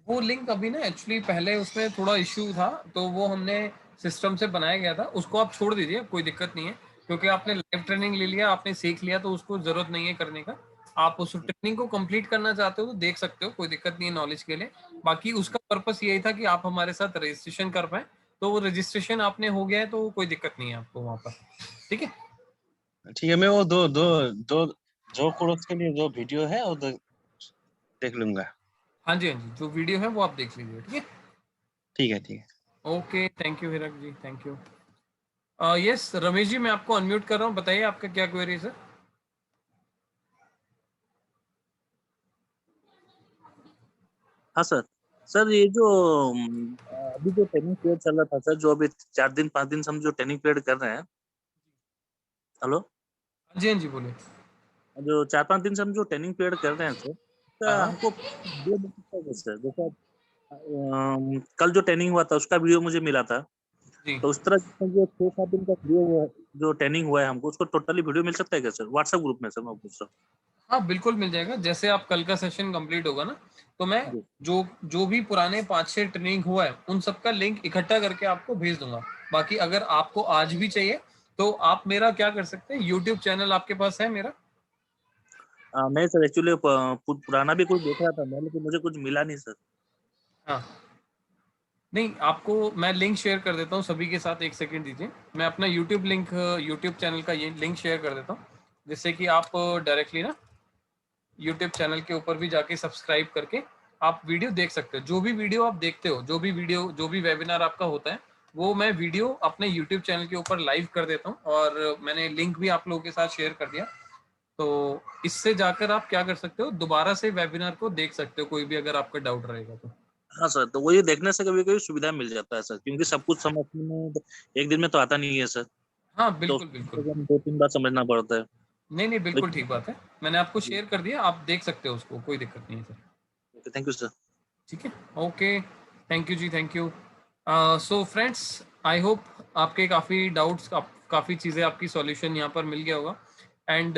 वो लिंक अभी ना एक्चुअली पहले उसमें थोड़ा इश्यू था, तो वो हमने सिस्टम से बनाया गया था, उसको आप छोड़ दीजिए, कोई दिक्कत नहीं है, क्योंकि आपने लाइव ट्रेनिंग ले लिया, आपने सीख लिया, तो उसको जरूरत नहीं है करने का। आप उस ट्रेनिंग को कंप्लीट करना चाहते हो तो देख सकते हो, कोई दिक्कत नहीं है नॉलेज के लिए। बाकी उसका पर्पस यही था कि आप हमारे साथ रजिस्ट्रेशन कर पाए, तो वो रजिस्ट्रेशन आपने हो गया है तो कोई दिक्कत नहीं है आपको वहाँ पर, ठीक है। ठीक है, मैं वो दो दो दो जो कोर्स के लिए जो वीडियो है वो देख लूंगा। हाँ जी, हाँ जी, जो वीडियो है वो आप देख लीजिए, ठीक है। ठीक है, ठीक है। Okay, thank you Hirak ji, thank you. Yes Ramesh ji, मैं आपको अनम्यूट कर रहा हूँ, बताइए आपका क्या क्वेरी है सर। हाँ सर। सर ये जो अभी जो ट्रेनिंग पीरियड चल रहा था सर, जो अभी 4 दिन 5 दिन से हम जो ट्रेनिंग पीरियड कर रहे हैं, हेलो, हाँ जी, हाँ जी, बोलिए। जो 4 5 दिन से हम जो ट्रेनिंग पीरियड कर रहे हैं सर, तो हाँ हमको वीडियो मिल सकता है सर? जैसे कल जो ट्रेनिंग हुआ था उसका वीडियो मुझे मिला था, जी, तो उस तरह जिसमें जो 6 7 दिन का वीडियो हुआ है, जो ट्रेनिंग हुआ है हमको, उसको टोटली वीडियो मिल सकता है क्या सर व्हाट्सएप ग्रुप में? सर मैं पूछ रहा हाँ बिल्कुल मिल जाएगा। जैसे आप कल का सेशन कंप्लीट होगा ना, तो मैं हूँ। जो जो भी पुराने 5-6 ट्रेनिंग हुआ है उन सबका लिंक इकट्ठा करके आपको भेज दूंगा। बाकी अगर आपको आज भी चाहिए तो आप मेरा क्या कर सकते हैं, यूट्यूब चैनल आपके पास है मेरा? नहीं सर, एक्चुअली पुराना भी कुछ देख रहा था मैं, लेकिन मुझे कुछ मिला नहीं सर। हाँ, नहीं, आपको मैं लिंक शेयर कर देता हूँ सभी के साथ, एक सेकंड दीजिए। मैं अपना यूट्यूब लिंक, यूट्यूब चैनल का ये लिंक शेयर कर देता हूँ, जिससे कि आप डायरेक्टली ना यूट्यूब चैनल के ऊपर भी जाके सब्सक्राइब करके आप वीडियो देख सकते हो। जो भी वीडियो आप देखते हो, जो भी वीडियो, जो भी वेबिनार आपका होता है, वो मैं वीडियो अपने यूट्यूब चैनल के ऊपर लाइव कर देता हूँ, और मैंने लिंक भी आप लोगों के साथ शेयर कर दिया। तो इससे जाकर आप क्या कर सकते हो, दोबारा से वेबिनार को देख सकते हो, कोई भी अगर आपका डाउट रहेगा तो। हाँ सर, तो वो ये देखने से कभी कभी सुविधा मिल जाता है सर, क्योंकि सब कुछ समझने में एक दिन में तो आता नहीं है सर, हाँ तो बिल्कुल बिल्कुल, 2 3 बार समझना पड़ता है। नहीं नहीं बिल्कुल ठीक बात है, मैंने आपको शेयर कर दिया, आप देख सकते हो उसको, कोई दिक्कत नहीं है सर। Thank you sir. ठीक है, ओके, थैंक यू जी, thank you. So friends, I hope आपके काफ़ी डाउट्स, काफ़ी चीज़ें आपकी सॉल्यूशन यहाँ पर मिल गया होगा। एंड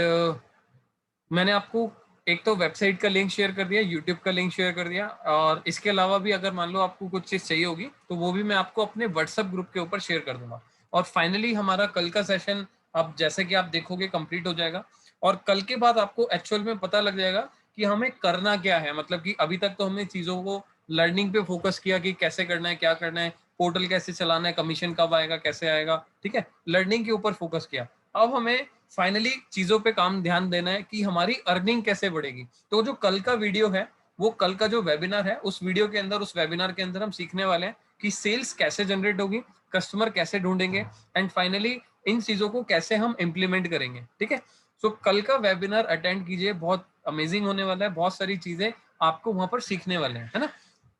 मैंने आपको एक तो वेबसाइट का लिंक शेयर कर दिया, यूट्यूब का लिंक शेयर कर दिया, और इसके अलावा भी अगर मान लो आपको कुछ चीज़ चाहिए होगी तो वो भी मैं आपको अपने व्हाट्सएप ग्रुप के ऊपर शेयर कर दूंगा। और फाइनली हमारा कल का सेशन, अब जैसे कि आप देखोगे, कंप्लीट हो जाएगा, और कल के बाद आपको एक्चुअल में पता लग जाएगा कि हमें करना क्या है। मतलब कि अभी तक तो हमने चीज़ों को लर्निंग पे फोकस किया कि कैसे करना है, क्या करना है, पोर्टल कैसे चलाना है, कमीशन कब आएगा, कैसे आएगा, ठीक है, लर्निंग के ऊपर फोकस किया। अब हमें फाइनली चीजों पे काम ध्यान देना है कि हमारी अर्निंग कैसे बढ़ेगी। तो जो कल का वीडियो है, वो कल का जो वेबिनार है, उस वीडियो के अंदर, उस वेबिनार के अंदर हम सीखने वाले हैं कि सेल्स कैसे जनरेट होगी, कस्टमर कैसे ढूंढेंगे, एंड फाइनली इन चीजों को कैसे हम इम्प्लीमेंट करेंगे, ठीक है। सो कल का वेबिनार अटेंड कीजिए, बहुत अमेजिंग होने वाला है, बहुत सारी चीजें आपको वहां पर सीखने वाले हैं, है ना।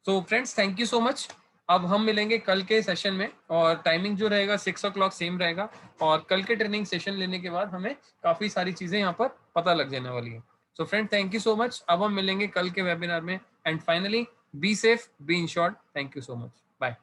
सो friends, thank you so much. अब हम मिलेंगे कल के सेशन में, और टाइमिंग जो रहेगा 6 o'clock सेम रहेगा। और कल के ट्रेनिंग सेशन लेने के बाद हमें काफ़ी सारी चीज़ें यहाँ पर पता लग जाने वाली है। So friend, thank you so much. अब हम मिलेंगे कल के वेबिनार में, and finally be safe, be insured. Thank you so much, bye.